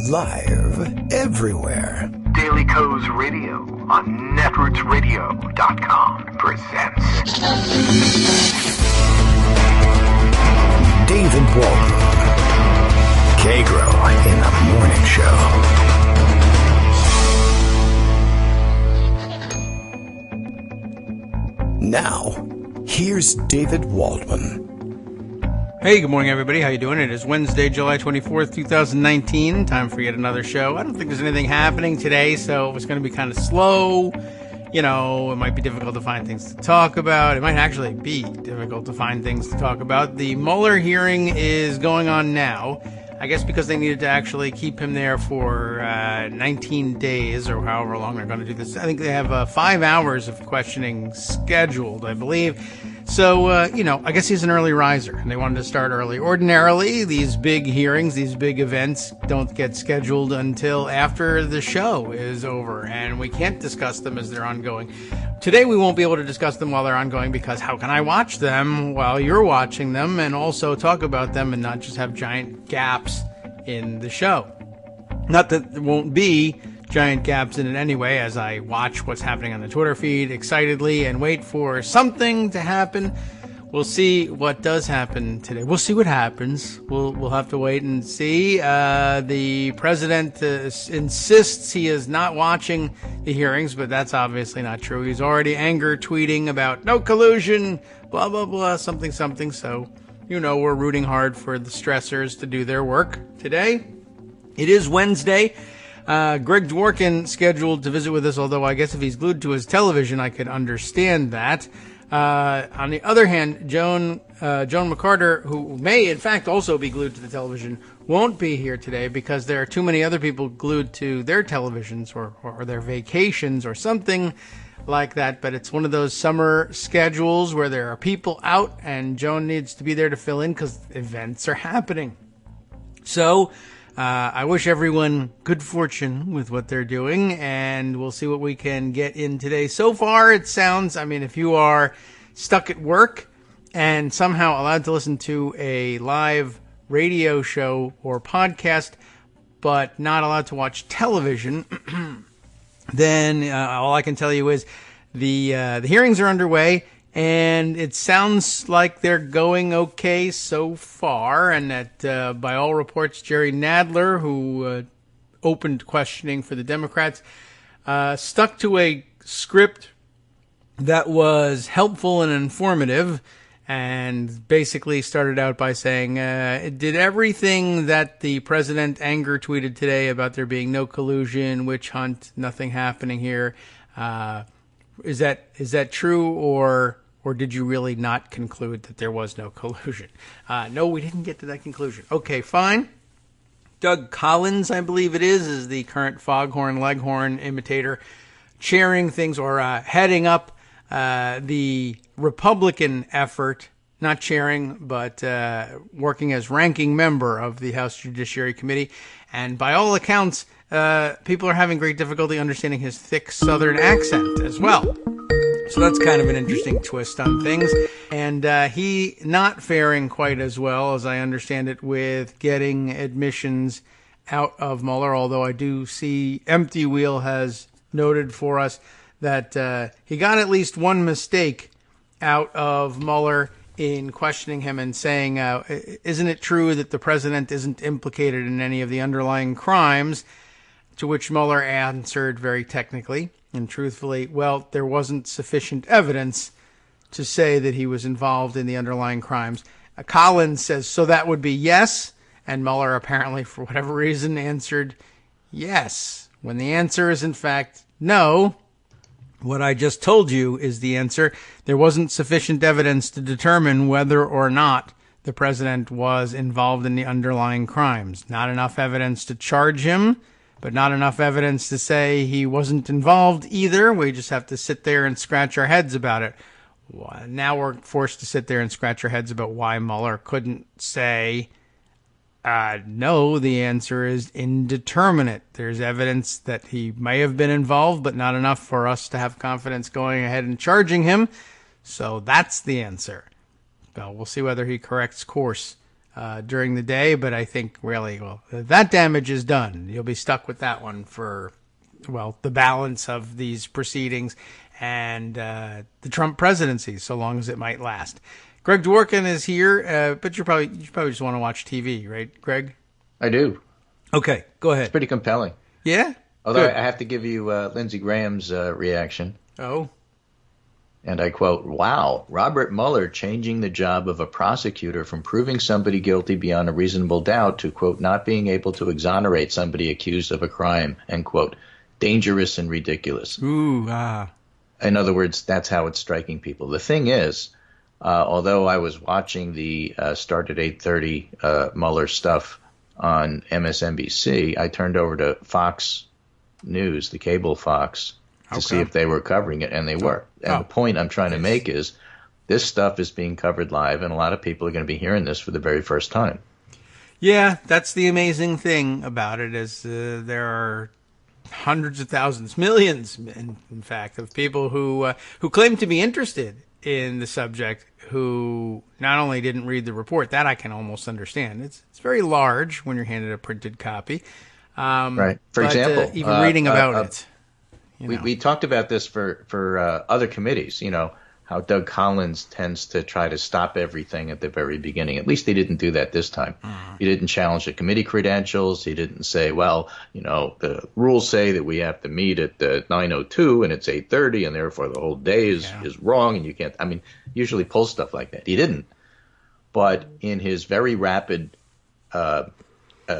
Live everywhere. Daily Co's Radio on netrootsradio.com presents David Waldman. Kagro in the Morning Show. Now, here's David Waldman. Hey, good morning, everybody. How you doing? It is Wednesday, July 24th, 2019. Time for yet another show. I don't think there's anything happening today, so it's going to be kind of slow. You know, it might be difficult to find things to talk about. It might actually be difficult to find things to talk about. The Mueller hearing is going on now. I guess because they needed to actually keep him there for 19 days or however long they're going to do this. I think they have 5 hours of questioning scheduled, I believe. So, I guess he's an early riser, and they wanted to start early. Ordinarily, these big hearings, these big events don't get scheduled until after the show is over, and we can't discuss them as they're ongoing. Today, we won't be able to discuss them while they're ongoing because how can I watch them while you're watching them and also talk about them and not just have giant gaps in the show? Not that there won't be giant gaps in it anyway, as I watch what's happening on the Twitter feed excitedly and wait for something to happen. We'll see what does happen today. We'll see what happens. We'll have to wait and see. The president insists he is not watching the hearings, but that's obviously not true. He's already anger tweeting about no collusion, blah, blah, blah, something, something. So, we're rooting hard for the stressors to do their work today. It is Wednesday. Greg Dworkin scheduled to visit with us, although I guess if he's glued to his television, I could understand that. On the other hand, Joan McCarter, who may in fact also be glued to the television, won't be here today because there are too many other people glued to their televisions or their vacations or something like that. But it's one of those summer schedules where there are people out and Joan needs to be there to fill in because events are happening. So I wish everyone good fortune with what they're doing, and we'll see what we can get in today. So far, it sounds, if you are stuck at work and somehow allowed to listen to a live radio show or podcast, but not allowed to watch television, then all I can tell you is the hearings are underway. And it sounds like they're going okay so far, and that by all reports, Jerry Nadler, who opened questioning for the Democrats, stuck to a script that was helpful and informative, and basically started out by saying it did everything that the president anger tweeted today about there being no collusion, witch hunt, nothing happening here. Is that true, or did you really not conclude that there was no collusion? No, we didn't get to that conclusion. Okay, fine. Doug Collins, I believe it is the current Foghorn Leghorn imitator, chairing things or heading up the Republican effort, not chairing, but working as ranking member of the House Judiciary Committee. And by all accounts, people are having great difficulty understanding his thick Southern accent as well. So that's kind of an interesting twist on things. And he not faring quite as well, as I understand it, with getting admissions out of Mueller, although I do see Empty Wheel has noted for us that he got at least one mistake out of Mueller in questioning him and saying, isn't it true that the president isn't implicated in any of the underlying crimes? To which Mueller answered very technically and truthfully, well, there wasn't sufficient evidence to say that he was involved in the underlying crimes. Collins says, so that would be yes. And Mueller apparently, for whatever reason, answered yes. When the answer is, in fact, no, what I just told you is the answer. There wasn't sufficient evidence to determine whether or not the president was involved in the underlying crimes. Not enough evidence to charge him, but not enough evidence to say he wasn't involved either. We just have to sit there and scratch our heads about it. Now we're forced to sit there and scratch our heads about why Mueller couldn't say, no, the answer is indeterminate. There's evidence that he may have been involved, but not enough for us to have confidence going ahead and charging him. So that's the answer. Well, we'll see whether he corrects course during the day, but I think really, well, that damage is done. You'll be stuck with that one for, well, the balance of these proceedings and the Trump presidency, so long as it might last. Greg Dworkin is here, but you probably just want to watch TV, right, Greg? I do. Okay, go ahead. It's pretty compelling. Yeah? Although Good. I have to give you Lindsey Graham's reaction. Oh. And I quote, "Wow, Robert Mueller changing the job of a prosecutor from proving somebody guilty beyond a reasonable doubt to, quote, not being able to exonerate somebody accused of a crime, end quote. Dangerous and ridiculous." Ooh, In other words, that's how it's striking people. The thing is, although I was watching the Start at 8:30 Mueller stuff on MSNBC, I turned over to Fox News, the cable Fox, to see if they were covering it, and they were. And the point I'm trying to make is this stuff is being covered live, and a lot of people are going to be hearing this for the very first time. Yeah, that's the amazing thing about it is there are hundreds of thousands, millions, in fact, of people who claim to be interested in the subject who not only didn't read the report, that I can almost understand. It's very large when you're handed a printed copy. Right. For example, even reading about it. We talked about this for other committees, how Doug Collins tends to try to stop everything at the very beginning. At least he didn't do that this time. He didn't challenge the committee credentials. He didn't say, well, the rules say that we have to meet at 9:02 and it's 8:30 and therefore the whole day is wrong and you can't. Usually pull stuff like that. He didn't. But in his very rapid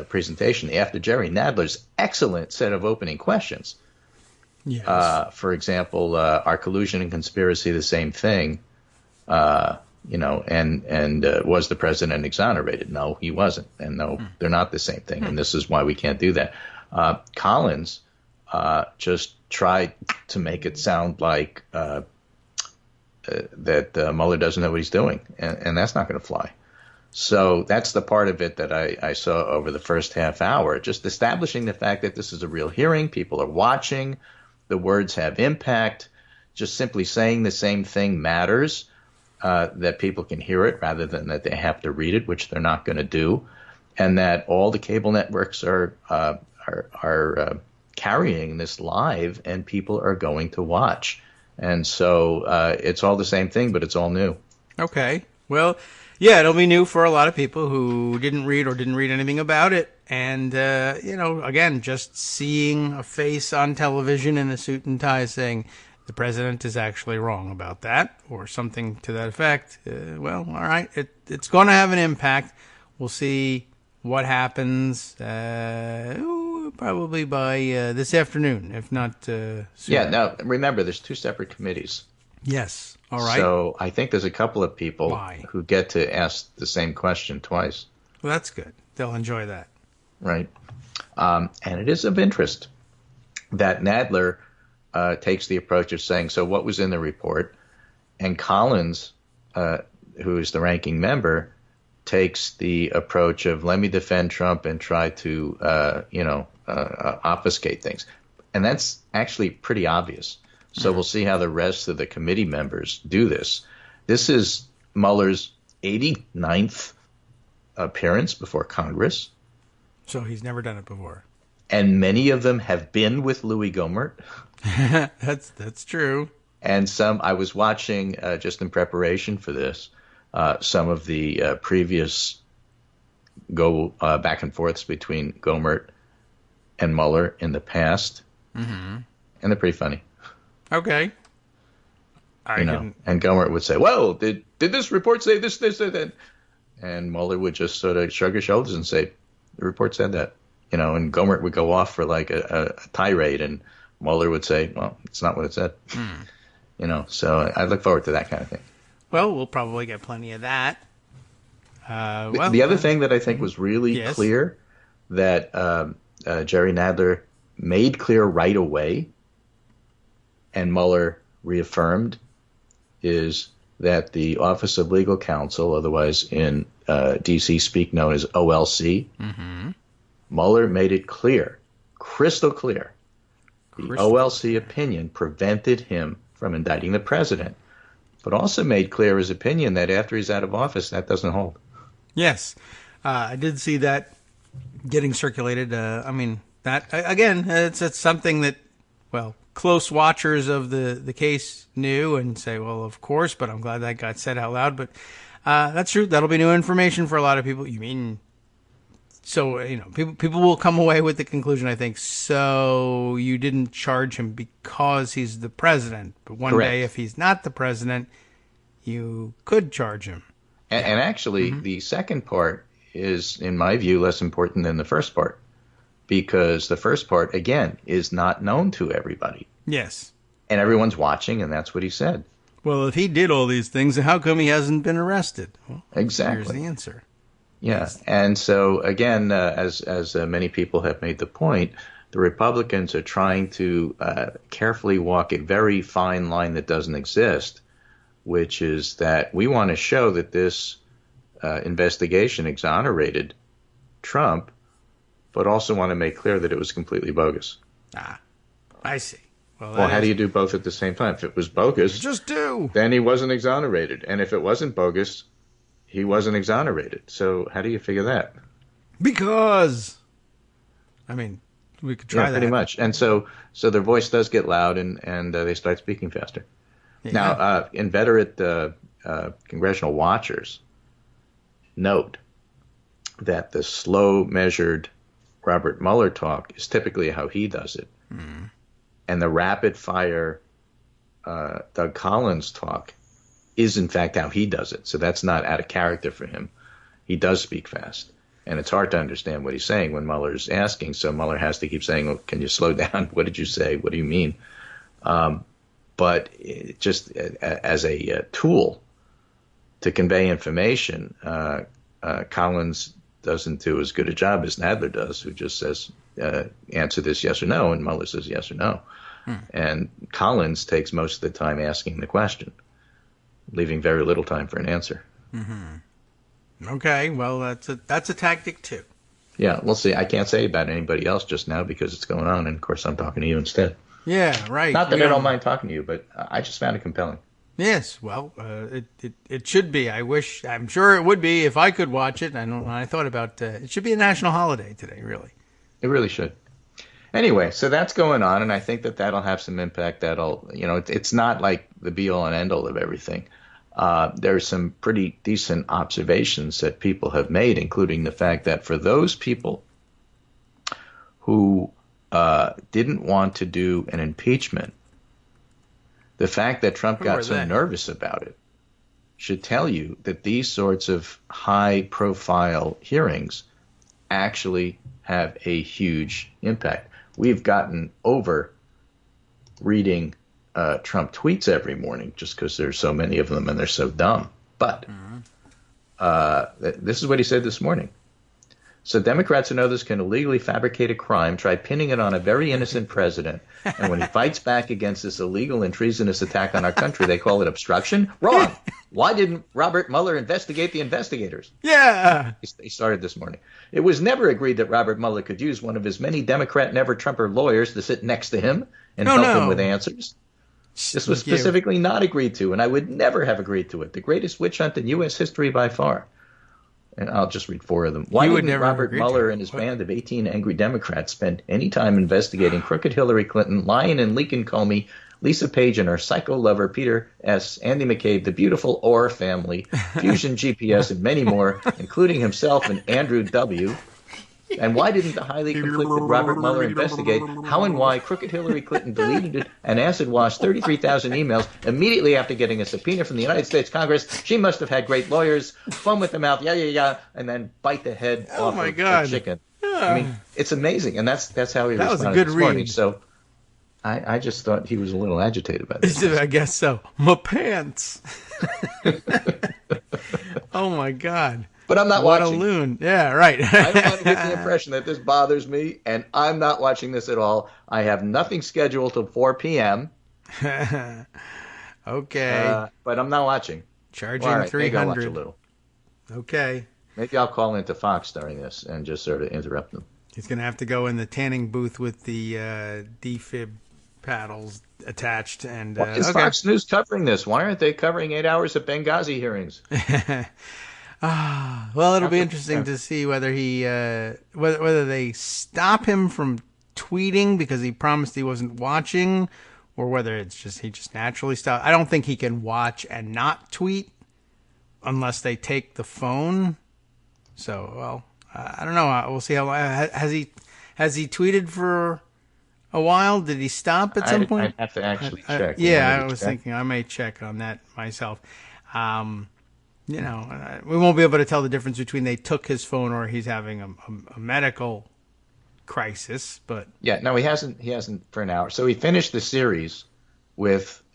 presentation, after Jerry Nadler's excellent set of opening questions, yes. For example, are collusion and conspiracy the same thing? And was the president exonerated? No, he wasn't. And no, they're not the same thing. And this is why we can't do that. Collins just tried to make it sound like that Mueller doesn't know what he's doing. And that's not going to fly. So that's the part of it that I saw over the first half hour, just establishing the fact that this is a real hearing. People are watching. The words have impact. Just simply saying the same thing matters, that people can hear it rather than that they have to read it, which they're not going to do, and that all the cable networks are carrying this live and people are going to watch. And so it's all the same thing, but it's all new. Okay. Well, yeah, it'll be new for a lot of people who didn't read anything about it. And, again, just seeing a face on television in a suit and tie saying the president is actually wrong about that or something to that effect. Well, all right, it's going to have an impact. We'll see what happens probably by this afternoon, if not sooner. Yeah, now, remember, there's two separate committees. Yes. All right. So I think there's a couple of people Why? who get to ask the same question twice. Well, that's good. They'll enjoy that. Right. And it is of interest that Nadler takes the approach of saying, so what was in the report? And Collins, who is the ranking member, takes the approach of let me defend Trump and try to, obfuscate things. And that's actually pretty obvious. So we'll see how the rest of the committee members do this. This is Mueller's 89th appearance before Congress. So he's never done it before. And many of them have been with Louis Gohmert. That's true. And some, I was watching, just in preparation for this, some of the previous back and forths between Gohmert and Mueller in the past. Mm-hmm. And they're pretty funny. Okay. And Gohmert would say, well, did this report say this, that? And Mueller would just sort of shrug his shoulders and say, the report said that. And Gohmert would go off for like a tirade, and Mueller would say, well, it's not what it said. So I look forward to that kind of thing. Well, we'll probably get plenty of that. The other thing that I think was really clear that Jerry Nadler made clear right away and Mueller reaffirmed is that the Office of Legal Counsel, otherwise in D.C. speak known as OLC, Mueller made it clear, crystal clear, the OLC opinion prevented him from indicting the president, but also made clear his opinion that after he's out of office, that doesn't hold. Yes. I did see that getting circulated. I mean, that again, it's something that, well, close watchers of the case knew and say, well, of course, but I'm glad that got said out loud. But that's true. That'll be new information for a lot of people. You mean, so, people will come away with the conclusion, I think, so you didn't charge him because he's the president. But one Correct. day, if he's not the president, you could charge him. And actually, the second part is, in my view, less important than the first part. Because the first part, again, is not known to everybody. Yes. And everyone's watching, and that's what he said. Well, if he did all these things, how come he hasn't been arrested? Well, exactly. Here's the answer. Yeah. And so, again, as many people have made the point, the Republicans are trying to carefully walk a very fine line that doesn't exist, which is that we want to show that this investigation exonerated Trump, but also want to make clear that it was completely bogus. I see. Well, how do you do both at the same time? If it was bogus, then he wasn't exonerated. And if it wasn't bogus, he wasn't exonerated. So how do you figure that? Because, I mean, we could try that. Pretty much. And so their voice does get loud, and they start speaking faster. Yeah. Now, inveterate congressional watchers note that the slow, measured Robert Mueller talk is typically how he does it. Mm. And the rapid-fire Doug Collins talk is, in fact, how he does it. So that's not out of character for him. He does speak fast. And it's hard to understand what he's saying when Mueller's asking. So Mueller has to keep saying, well, can you slow down? What did you say? What do you mean? But just as a tool to convey information, Collins doesn't do as good a job as Nadler does, who just says, answer this yes or no, and Mueller says yes or no. And Collins takes most of the time asking the question, leaving very little time for an answer. Mm-hmm. Okay, well, that's a tactic too. Yeah, we'll see. I can't say about anybody else just now because it's going on, and of course I'm talking to you instead. Yeah, right. Not that I don't mind talking to you, but I just found it compelling. Yes, well, it should be. I'm sure it would be if I could watch it. I thought about it should be a national holiday today, really. It really should. Anyway, so that's going on, and I think that'll have some impact. It's not like the be-all and end-all of everything. There's some pretty decent observations that people have made, including the fact that for those people who didn't want to do an impeachment, the fact that Trump got so nervous about it should tell you that these sorts of high-profile hearings actually have a huge impact. We've gotten over reading Trump tweets every morning just because there's so many of them and they're so dumb. But this is what he said this morning. So Democrats and others can illegally fabricate a crime, try pinning it on a very innocent president, and when he fights back against this illegal and treasonous attack on our country, they call it obstruction? Wrong. Why didn't Robert Mueller investigate the investigators? Yeah. He started this morning. It was never agreed that Robert Mueller could use one of his many Democrat never-Trumper lawyers to sit next to him and help him with answers. This was specifically not agreed to, and I would never have agreed to it. The greatest witch hunt in U.S. history by far. And I'll just read 4 of them. Why didn't Robert Mueller and his band of 18 angry Democrats spend any time investigating crooked Hillary Clinton, lying and leaking Comey, Lisa Page and her psycho lover Peter S., Andy McCabe, the beautiful Orr family, Fusion GPS, and many more, including himself and Andrew W.? And why didn't the highly conflicted Robert Mueller investigate how and why crooked Hillary Clinton deleted and acid-washed 33,000 emails immediately after getting a subpoena from the United States Congress? She must have had great lawyers, foam with the mouth, and then bite the head off of the chicken. Yeah. I mean, it's amazing, and that's how he responded this morning. So I just thought he was a little agitated by this. I guess so. My pants. Oh, my God. But I'm not watching. What a loon. Yeah, right. I don't want to get the impression that this bothers me, and I'm not watching this at all. I have nothing scheduled till 4 p.m. Okay. But I'm not watching. Charging $300. Maybe I'll watch a little. Okay. Maybe I'll call into Fox during this and just sort of interrupt them. He's going to have to go in the tanning booth with the defib paddles attached. And Why is Fox News covering this? Why aren't they covering 8 hours of Benghazi hearings? Well, it'll be interesting to see whether he whether they stop him from tweeting because he promised he wasn't watching, or whether it's just he just naturally stopped. I don't think he can watch and not tweet unless they take the phone. So, well, I don't know. We'll see how long. Has he tweeted for a while? Did he stop at some point? I'd have to actually check. I was thinking I may check on that myself. We won't be able to tell the difference between they took his phone or he's having a medical crisis. But yeah, no, he hasn't for an hour. So he finished the series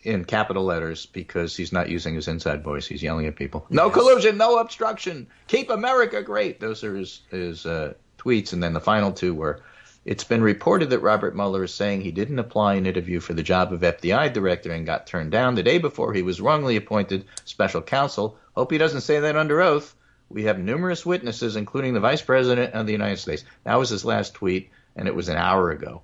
in capital letters because he's not using his inside voice. He's yelling at people. No collusion, no obstruction. Keep America great. Those are his tweets. And then the final two were, it's been reported that Robert Mueller is saying he didn't apply an interview for the job of FBI director and got turned down the day before he was wrongly appointed special counsel. Hope he doesn't say that under oath. We have numerous witnesses, including the Vice President of the United States. That was his last tweet, and it was an hour ago.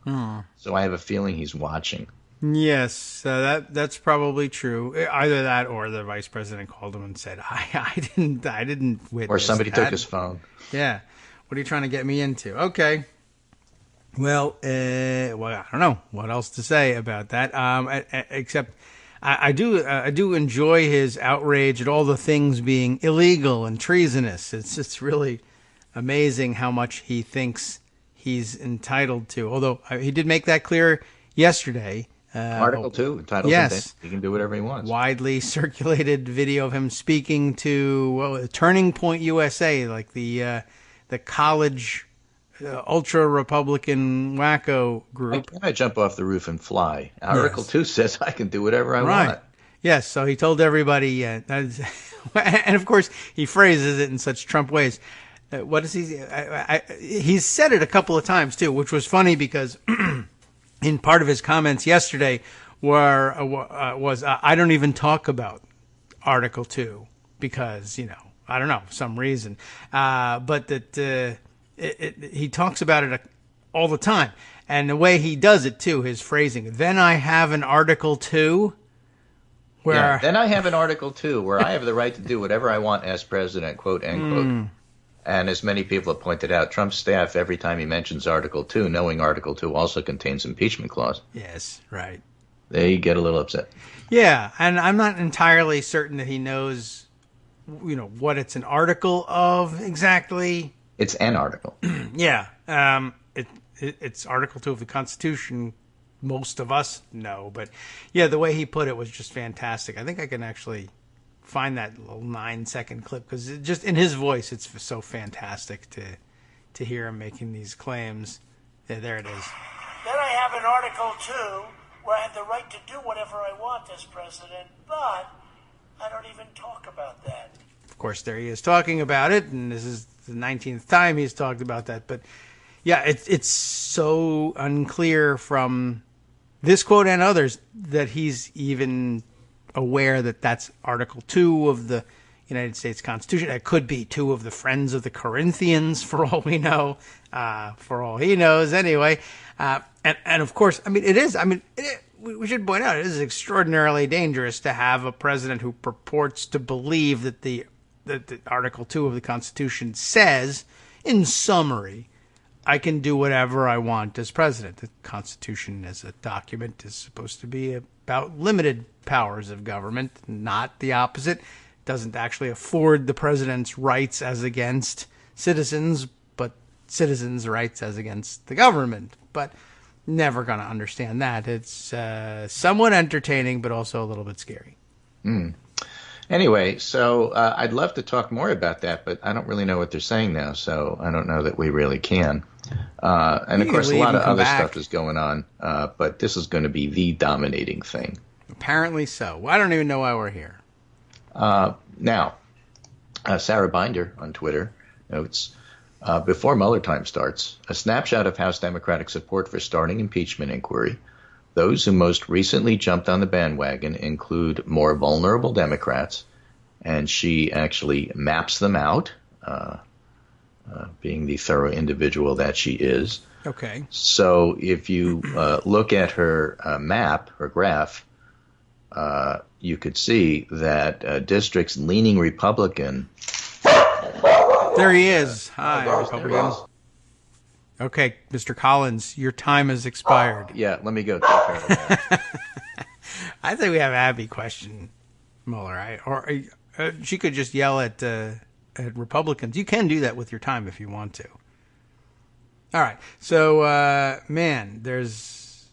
So I have a feeling he's watching. Yes, that's probably true. Either that, or the Vice President called him and said, "I didn't witness." Or somebody took his phone. Yeah. What are you trying to get me into? Okay. Well, I don't know what else to say about that. Except I do enjoy his outrage at all the things being illegal and treasonous. It's just really amazing how much he thinks he's entitled to. Although he did make that clear yesterday. Article 2 entitled yes, he can do whatever he wants. Widely circulated video of him speaking to Turning Point USA, like the college ultra Republican wacko group. I jump off the roof and fly. Article 2 says I can do whatever I want. Yes, so he told everybody, and of course he phrases it in such Trump ways. What is he? He's said it a couple of times too, which was funny because in part of his comments yesterday was I don't even talk about Article 2 because I don't know, for some reason, but that. He talks about it all the time. And the way he does it, too, his phrasing. Then I have an Article 2 where... then I have an Article 2 where I have the right to do whatever I want as president, quote, end quote. And as many people have pointed out, Trump's staff, every time he mentions Article 2, knowing Article 2 also contains impeachment clause. Yes, right. They get a little upset. Yeah, and I'm not entirely certain that he knows, what it's an article of exactly... It's an article. Yeah. It's Article 2 of the Constitution. Most of us know. But, yeah, the way he put it was just fantastic. I think I can actually find that little 9-second clip because just in his voice, it's so fantastic to hear him making these claims. Yeah, there it is. Then I have an Article 2 where I have the right to do whatever I want as president, but I don't even talk about that. Of course, there he is talking about it, and this is the 19th time he's talked about that. But yeah, it's so unclear from this quote and others that he's even aware that that's Article 2 of the United States Constitution. It could be 2 of the Friends of the Corinthians, for all we know, for all he knows anyway. And of course, it is. We should point out it is extraordinarily dangerous to have a president who purports to believe that the Article 2 of the Constitution says, in summary, I can do whatever I want as president. The Constitution as a document is supposed to be about limited powers of government, not the opposite. It doesn't actually afford the president's rights as against citizens, but citizens' rights as against the government. But never going to understand that. It's somewhat entertaining, but also a little bit scary. Anyway, so I'd love to talk more about that, but I don't really know what they're saying now, so I don't know that we really can. And, of course, a lot of other stuff is going on, but this is going to be the dominating thing. Apparently so. Well, I don't even know why we're here. Now, Sarah Binder on Twitter notes, before Mueller time starts, a snapshot of House Democratic support for starting impeachment inquiry. Those who most recently jumped on the bandwagon include more vulnerable Democrats, and she actually maps them out, being the thorough individual that she is. Okay. So if you look at her map, her graph, you could see that districts leaning Republican There he is. Hi, Boss, Republican. Okay, Mr. Collins, your time has expired. Yeah, let me go take care of that. I think we have Abby question Mueller. She could just yell at Republicans. You can do that with your time if you want to. All right. So, man, this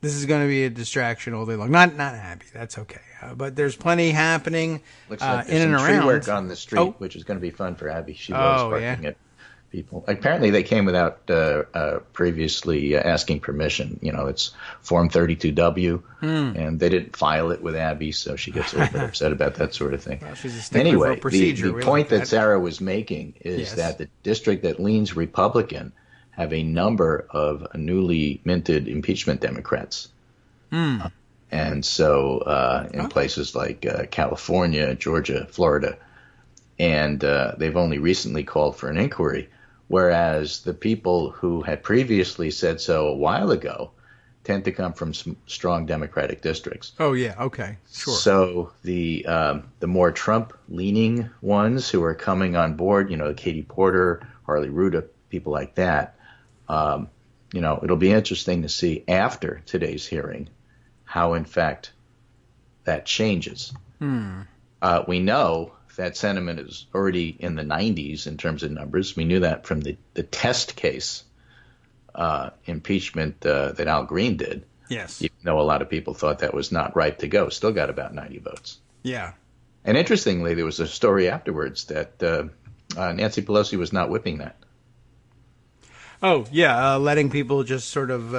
is going to be a distraction all day long. Not Abby. That's okay. But there's plenty happening Looks like in and there's some around. tree work on the street, which is going to be fun for Abby. She loves barking at people. Apparently, they came without previously asking permission. You know, it's Form 32W, and they didn't file it with Abby, so she gets a little bit upset about that sort of thing. Well, she's a stickler for a procedure. The point that Sarah was making is that the district that leans Republican have a number of newly minted impeachment Democrats. And so in places like California, Georgia, Florida, and they've only recently called for an inquiry, whereas the people who had previously said so a while ago tend to come from some strong Democratic districts. Oh, yeah. Okay. Sure. So the more Trump-leaning ones who are coming on board, you know, Katie Porter, Harley Ruda, people like that, you know, it'll be interesting to see after today's hearing how, in fact, that changes. We know that sentiment is already in the 90s in terms of numbers. We knew that from the test case impeachment that Al Green did. Yes. Even though a lot of people thought that was not ripe to go, still got about 90 votes. Yeah. And interestingly, there was a story afterwards that Nancy Pelosi was not whipping that. Oh, yeah, letting people just sort of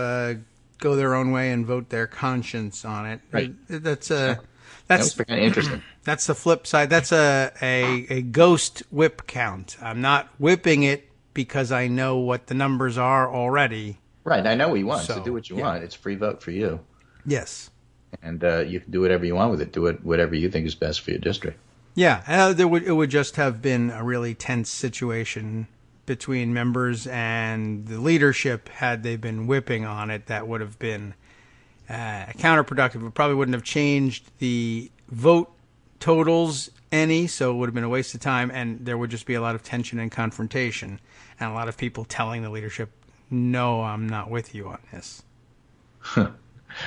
go their own way and vote their conscience on it. Right. That's that was kind of interesting. That's the flip side. That's a ghost whip count. I'm not whipping it because I know what the numbers are already. Right. I know what you want, so do what you want. It's a free vote for you. Yes. And you can do whatever you want with it. Do it whatever you think is best for your district. Yeah. It would just have been a really tense situation between members and the leadership had they been whipping on it. That would have been counterproductive. It probably wouldn't have changed the vote totals any, so it would have been a waste of time, and there would just be a lot of tension and confrontation and a lot of people telling the leadership, no, I'm not with you on this.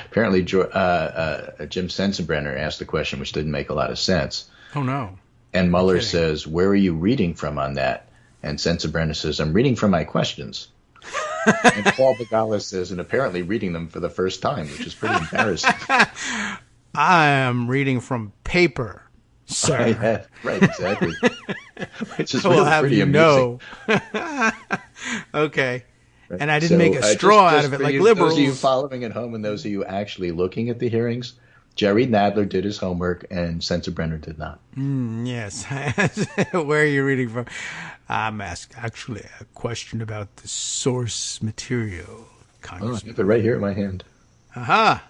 Apparently, Jim Sensenbrenner asked a question which didn't make a lot of sense. Oh, no. And Mueller says, where are you reading from on that? And Sensenbrenner says, I'm reading from my questions. And Paul Begala says, and apparently reading them for the first time, which is pretty embarrassing. I am reading from paper, sir. Right, exactly. Which is really pretty amusing. Okay. Right. And I didn't make a straw out of it like liberals. Those of you following at home and those of you actually looking at the hearings, Jerry Nadler did his homework and Sensenbrenner did not. Yes. Where are you reading from? I'm asking actually a question about the source material, Congressman. I have it right here in my hand. Aha.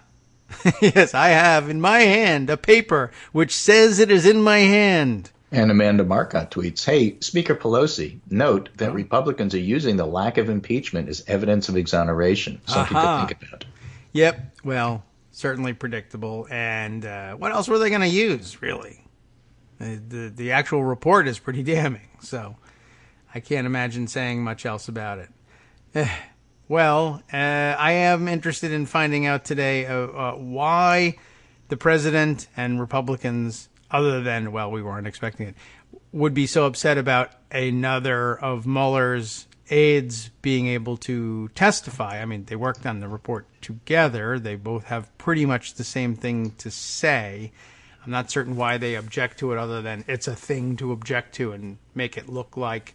Yes, I have in my hand a paper which says it is in my hand. And Amanda Marcotte tweets, hey, Speaker Pelosi, note that Republicans are using the lack of impeachment as evidence of exoneration. Something to think about. Yep. Well, certainly predictable. And what else were they going to use, really? The actual report is pretty damning, so I can't imagine saying much else about it. Well, I am interested in finding out today why the president and Republicans, other than, well, we weren't expecting it, would be so upset about another of Mueller's aides being able to testify. I mean, they worked on the report together. They both have pretty much the same thing to say. I'm not certain why they object to it other than it's a thing to object to and make it look like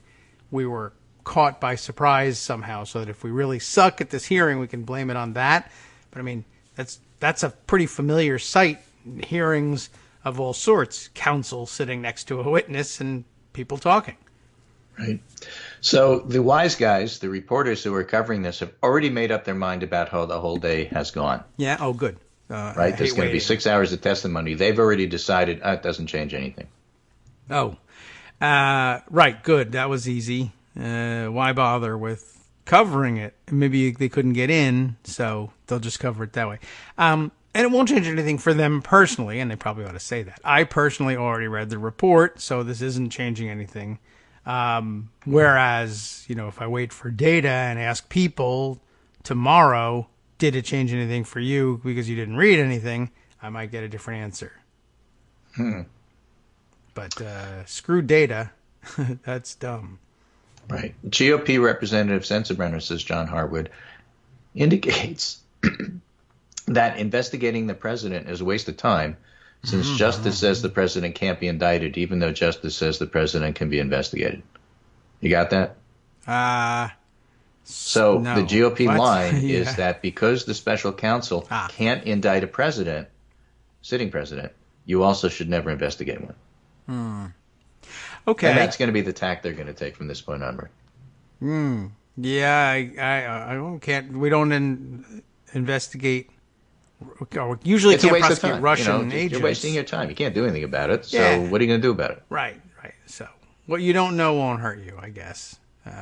we were caught by surprise somehow, so that if we really suck at this hearing, we can blame it on that. But I mean, that's a pretty familiar sight. Hearings of all sorts, counsel sitting next to a witness and people talking. Right. So the wise guys, the reporters who are covering this, have already made up their mind about how the whole day has gone. Yeah. Oh, good. Right. There's going to be 6 hours of testimony. They've already decided it doesn't change anything. Oh, right. Good. That was easy. Why bother with covering it? Maybe they couldn't get in, so they'll just cover it that way. And it won't change anything for them personally, and they probably ought to say that. I personally already read the report, so this isn't changing anything Whereas, if I wait for data and ask people tomorrow, did it change anything for you because you didn't read anything, I might get a different answer. But screw data. That's dumb. Right. GOP Representative Sensenbrenner, says John Harwood, indicates that investigating the president is a waste of time since justice says the president can't be indicted, even though justice says the president can be investigated. You got that? So no. the GOP line Yeah. is that because the special counsel can't indict a president, sitting president, you also should never investigate one. Okay. And that's going to be the tack they're going to take from this point onward. Yeah, I can't. We don't investigate. Or usually It's a can't waste of prosecute time. Russian agents. You're wasting your time. You can't do anything about it. So Yeah. what are you going to do about it? Right. So what you don't know won't hurt you, I guess.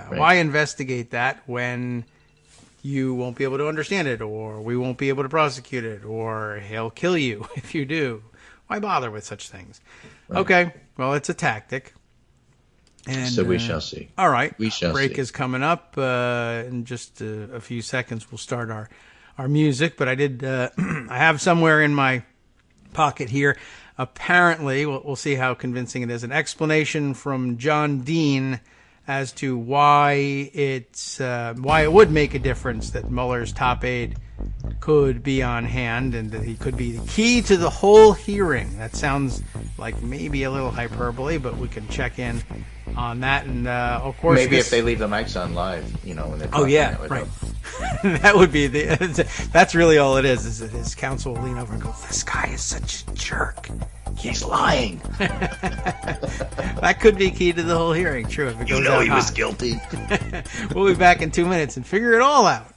Why investigate that when you won't be able to understand it, or we won't be able to prosecute it, or he'll kill you if you do? Why bother with such things? Right. Okay, well, it's a tactic. And, so we shall see. All right. We shall Break see. is coming up. In just a few seconds, we'll start our music. But I did. I have somewhere in my pocket here, apparently, we'll see how convincing it is, an explanation from John Dean as to why it would make a difference that Mueller's top aide could be on hand and that he could be the key to the whole hearing. That sounds like maybe a little hyperbole, but we can check in on that. And of course, maybe if they leave the mics on live, when they're talking. Oh yeah, right. That would be that's really all it is that his counsel will lean over and go, "This guy is such a jerk. He's lying." That could be key to the whole hearing. True, if it goes out he was hot. guilty. We'll be back in 2 minutes and figure it all out.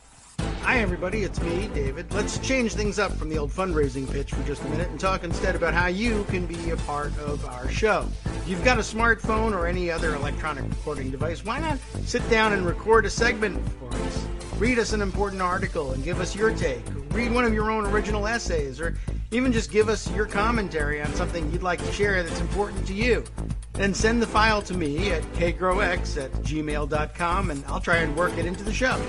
Hi, everybody. It's me, David. Let's change things up from the old fundraising pitch for just a minute and talk instead about how you can be a part of our show. If you've got a smartphone or any other electronic recording device, why not sit down and record a segment for us? Read us an important article and give us your take. Read one of your own original essays, or even just give us your commentary on something you'd like to share that's important to you. Then send the file to me at kagrox@gmail.com, and I'll try and work it into the show.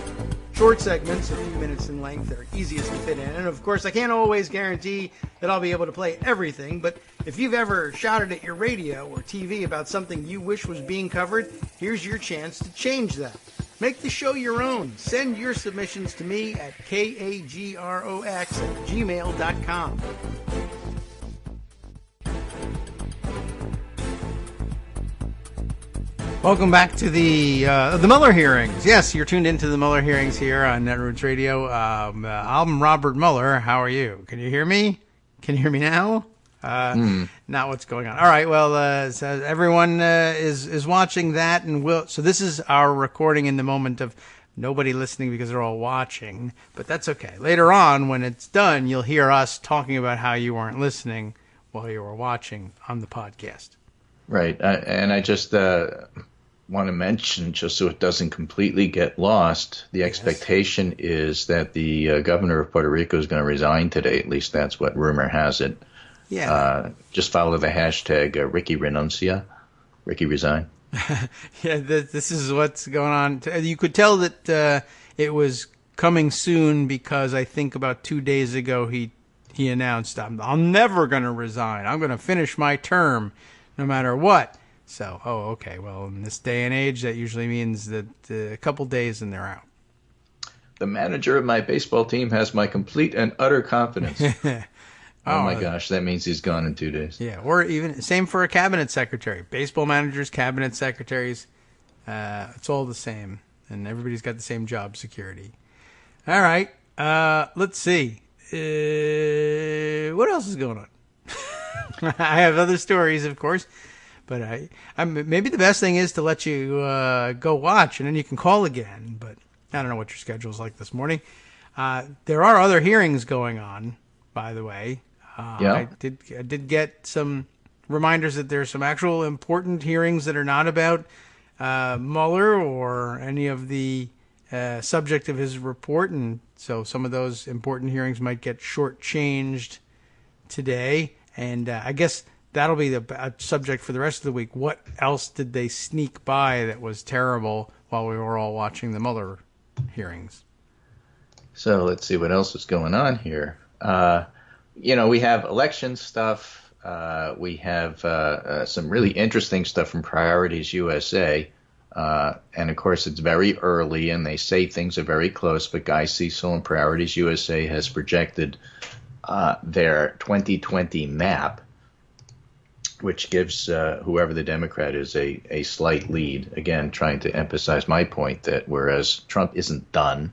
Short segments, a few minutes in length, that are easiest to fit in. And of course, I can't always guarantee that I'll be able to play everything, but if you've ever shouted at your radio or TV about something you wish was being covered, here's your chance to change that. Make the show your own. Send your submissions to me at kagrox@gmail.com. Welcome back to the Mueller hearings. Yes, you're tuned into the Mueller hearings here on Netroots Radio. I'm Robert Mueller. How are you? Can you hear me? Can you hear me now? Not what's going on. All right. Well, so everyone is watching that, and so this is our recording in the moment of nobody listening because they're all watching. But that's okay. Later on, when it's done, you'll hear us talking about how you weren't listening while you were watching on the podcast. Right. And I just want to mention, just so it doesn't completely get lost, the expectation is that the governor of Puerto Rico is going to resign today. At least that's what rumor has it. Yeah. Just follow the hashtag Ricky Renuncia. Ricky resign. Yeah, this is what's going on. You could tell that it was coming soon because I think about 2 days ago he announced, I'm never going to resign. I'm going to finish my term no matter what. So, okay. Well, in this day and age, that usually means that a couple days and they're out. The manager of my baseball team has my complete and utter confidence. Oh my gosh, that means he's gone in 2 days. Yeah, or even same for a cabinet secretary. Baseball managers, cabinet secretaries, it's all the same, and everybody's got the same job security. All right, let's see. What else is going on? I have other stories, of course, but maybe the best thing is to let you go watch, and then you can call again. But I don't know what your schedule's like this morning. There are other hearings going on, by the way. I did get some reminders that there's some actual important hearings that are not about Mueller or any of the subject of his report, and so some of those important hearings might get shortchanged today. And I guess that'll be the subject for the rest of the week. What else did they sneak by that was terrible while we were all watching the Mueller hearings? So let's see what else is going on here. We have election stuff. We have some really interesting stuff from Priorities USA. And, of course, it's very early, and they say things are very close. But Guy Cecil and Priorities USA has projected their 2020 map, which gives whoever the Democrat is a slight lead. Again, trying to emphasize my point that whereas Trump isn't done,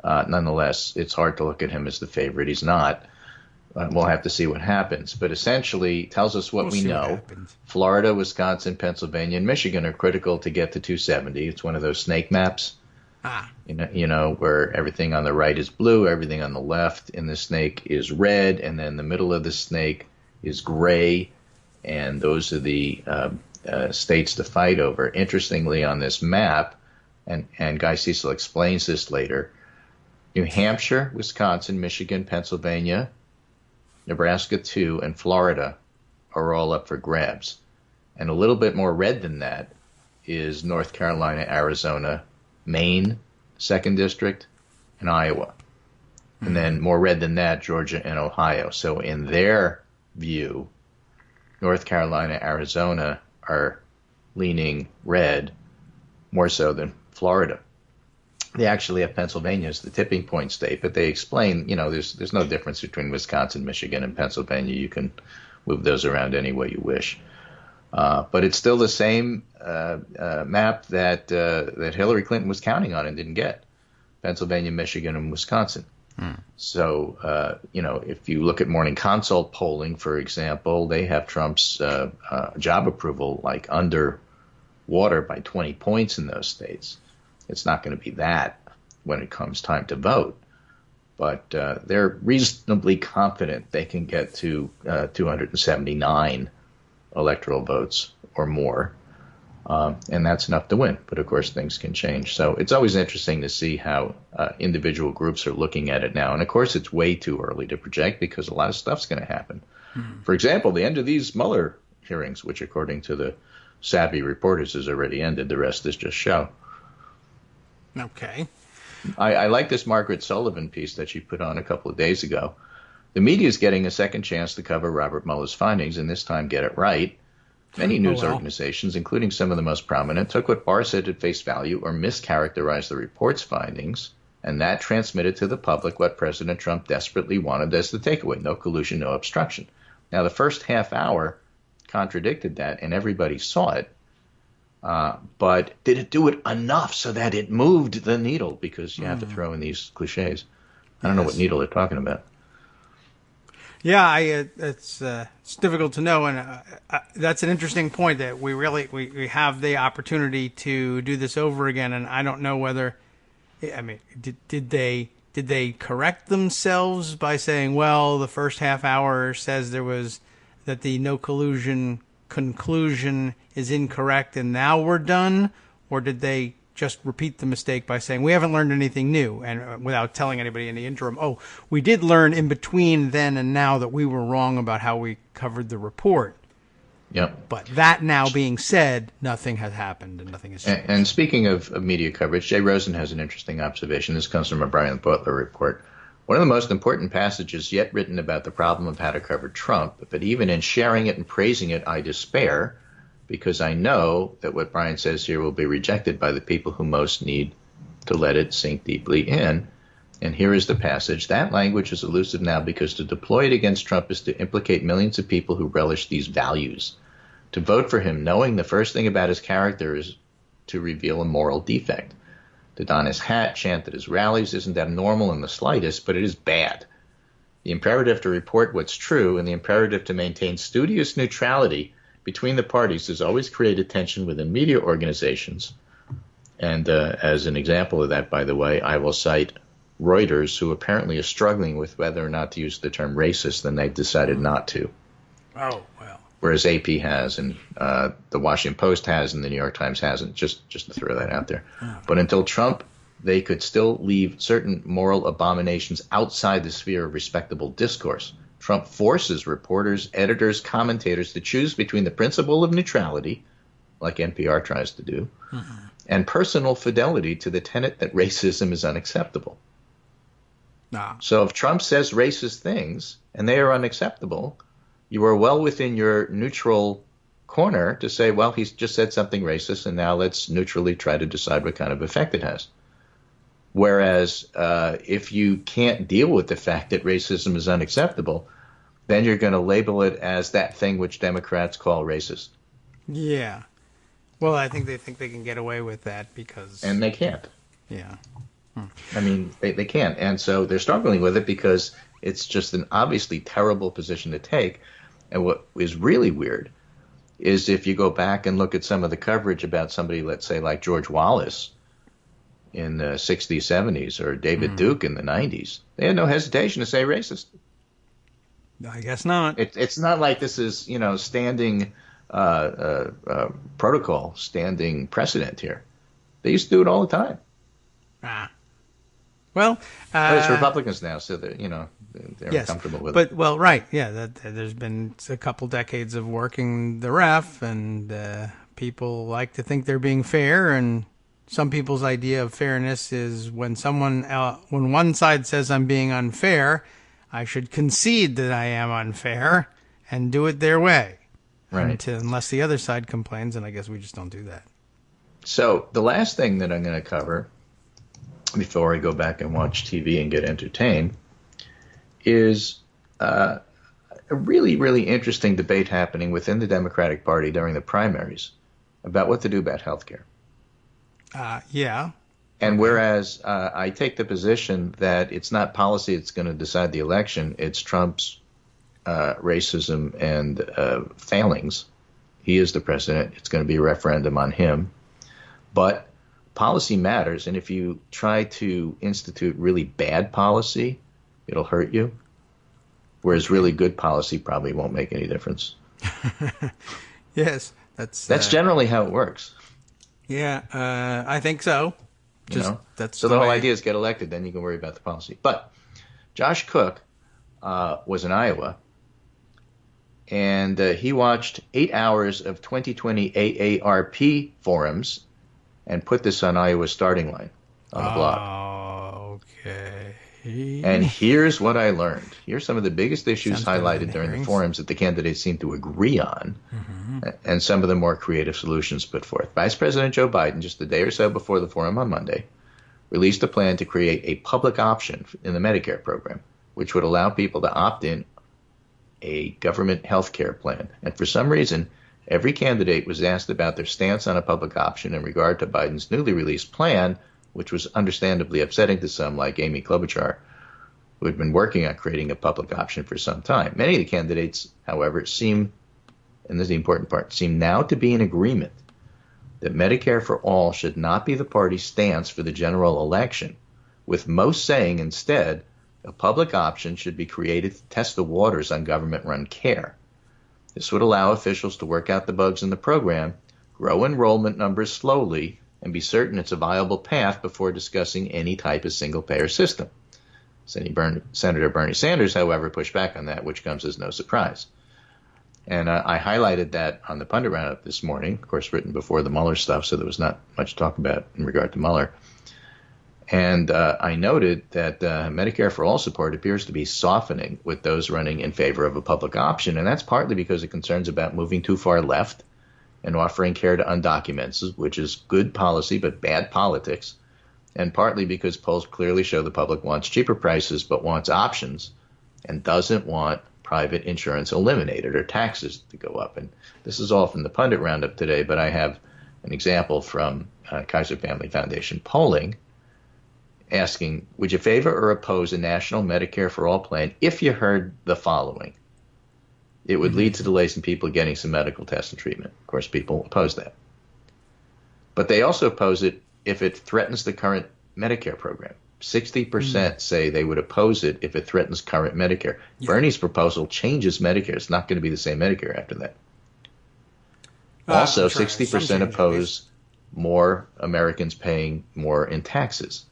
nonetheless, it's hard to look at him as the favorite. He's not. We'll have to see what happens. But essentially tells us what we know. Florida, Wisconsin, Pennsylvania, and Michigan are critical to get to 270. It's one of those snake maps. Where everything on the right is blue, everything on the left in the snake is red, and then the middle of the snake is gray. And those are the states to fight over. Interestingly, on this map, and Guy Cecil explains this later, New Hampshire, Wisconsin, Michigan, Pennsylvania, Nebraska 2, and Florida are all up for grabs. And a little bit more red than that is North Carolina, Arizona, Maine, 2nd District, and Iowa. And then more red than that, Georgia and Ohio. So in their view, North Carolina, Arizona are leaning red more so than Florida. They actually have Pennsylvania as the tipping point state, but they explain, there's no difference between Wisconsin, Michigan, and Pennsylvania. You can move those around any way you wish. But it's still the same map that Hillary Clinton was counting on and didn't get: Pennsylvania, Michigan, and Wisconsin. So, if you look at Morning Consult polling, for example, they have Trump's job approval like under water by 20 points in those states. It's not going to be that when it comes time to vote. But they're reasonably confident they can get to 279 electoral votes or more. And that's enough to win. But, of course, things can change. So it's always interesting to see how individual groups are looking at it now. And, of course, it's way too early to project because a lot of stuff's going to happen. For example, the end of these Mueller hearings, which, according to the savvy reporters, has already ended. The rest is just show. Okay. I like this Margaret Sullivan piece that she put on a couple of days ago. The media is getting a second chance to cover Robert Mueller's findings, and this time get it right. Many news organizations, including some of the most prominent, took what Barr said at face value or mischaracterized the report's findings, and that transmitted to the public what President Trump desperately wanted as the takeaway: no collusion, no obstruction. Now, the first half hour contradicted that, and everybody saw it. But did it do it enough so that it moved the needle? Because you have to throw in these cliches. I don't know what needle they're talking about. Yeah, it's difficult to know, and that's an interesting point that we have the opportunity to do this over again, and I don't know whether, did they correct themselves by saying, well, the first half hour says that the no collusion conclusion is incorrect and now we're done, or did they just repeat the mistake by saying we haven't learned anything new, and without telling anybody in the interim, we did learn in between then and now that we were wrong about how we covered the report. Yep. But that now being said, nothing has happened and nothing has changed. And speaking of media coverage, Jay Rosen has an interesting observation. This comes from a Brian Butler report. One of the most important passages yet written about the problem of how to cover Trump, but even in sharing it and praising it, I despair, because I know that what Brian says here will be rejected by the people who most need to let it sink deeply in. And here is the passage. That language is elusive now because to deploy it against Trump is to implicate millions of people who relish these values. To vote for him knowing the first thing about his character is to reveal a moral defect. To don his hat, chant at his rallies isn't abnormal in the slightest, but it is bad. The imperative to report what's true and the imperative to maintain studious neutrality between the parties has always created tension within media organizations. And as an example of that, by the way, I will cite Reuters, who apparently is struggling with whether or not to use the term racist, and they've decided not to. Oh, well. Whereas AP has, and the Washington Post has, and the New York Times hasn't, just to throw that out there. But until Trump, they could still leave certain moral abominations outside the sphere of respectable discourse. Trump forces reporters, editors, commentators to choose between the principle of neutrality, like NPR tries to do, and personal fidelity to the tenet that racism is unacceptable. So if Trump says racist things and they are unacceptable, you are well within your neutral corner to say, well, he's just said something racist, and now let's neutrally try to decide what kind of effect it has. Whereas if you can't deal with the fact that racism is unacceptable, then you're going to label it as that thing which Democrats call racist. Yeah. Well, I think they can get away with that because... And they can't. Yeah. I mean, they can't. And so they're struggling with it because it's just an obviously terrible position to take. And what is really weird is if you go back and look at some of the coverage about somebody, let's say, like George Wallace in the 60s, 70s, or David Duke in the 90s, they had no hesitation to say racist. I guess not. It's not like this is, standing protocol, standing precedent here. They used to do it all the time. Well, but it's Republicans now, so they're, they're comfortable with it. Well, right, yeah. There's been a couple decades of working the ref, and people like to think they're being fair. And some people's idea of fairness is when when one side says I'm being unfair, I should concede that I am unfair and do it their way. Right. Unless the other side complains, and I guess we just don't do that. So the last thing that I'm going to cover before I go back and watch TV and get entertained is a really, really interesting debate happening within the Democratic Party during the primaries about what to do about health care. Yeah. And whereas I take the position that it's not policy that's going to decide the election, it's Trump's racism and failings. He is the president. It's going to be a referendum on him. But policy matters, and if you try to institute really bad policy, it'll hurt you, whereas really good policy probably won't make any difference. Yes, that's generally how it works. Yeah, I think so. So the whole idea is get elected, then you can worry about the policy. But Josh Cook was in Iowa, and he watched 8 hours of 2020 AARP forums and put this on Iowa's starting line on the blog. Okay. And here's what I learned. Here's some of the biggest issues highlighted during the forums that the candidates seem to agree on, and some of the more creative solutions put forth. Vice President Joe Biden, just a day or so before the forum on Monday, released a plan to create a public option in the Medicare program, which would allow people to opt in a government health care plan. And for some reason, every candidate was asked about their stance on a public option in regard to Biden's newly released plan, which was understandably upsetting to some, like Amy Klobuchar, who had been working on creating a public option for some time. Many of the candidates, however, seem, and this is the important part, seem now to be in agreement that Medicare for all should not be the party's stance for the general election, with most saying instead a public option should be created to test the waters on government-run care. This would allow officials to work out the bugs in the program, grow enrollment numbers slowly, and be certain it's a viable path before discussing any type of single-payer system. Senator Bernie Sanders, however, pushed back on that, which comes as no surprise. And I highlighted that on the Pundit Roundup this morning, of course written before the Mueller stuff, so there was not much to talk about in regard to Mueller. And I noted that Medicare for All support appears to be softening with those running in favor of a public option, and that's partly because of concerns about moving too far left and offering care to undocumented, which is good policy but bad politics, and partly because polls clearly show the public wants cheaper prices but wants options and doesn't want private insurance eliminated or taxes to go up. And this is all from the Pundit Roundup today, but I have an example from Kaiser Family Foundation polling asking, would you favor or oppose a national Medicare for All plan if you heard the following? It would lead to delays in people getting some medical tests and treatment. Of course, people oppose that. But they also oppose it if it threatens the current Medicare program. 60% say they would oppose it if it threatens current Medicare. Yeah. Bernie's proposal changes Medicare. It's not going to be the same Medicare after that. Also, 60% oppose more Americans paying more in taxes.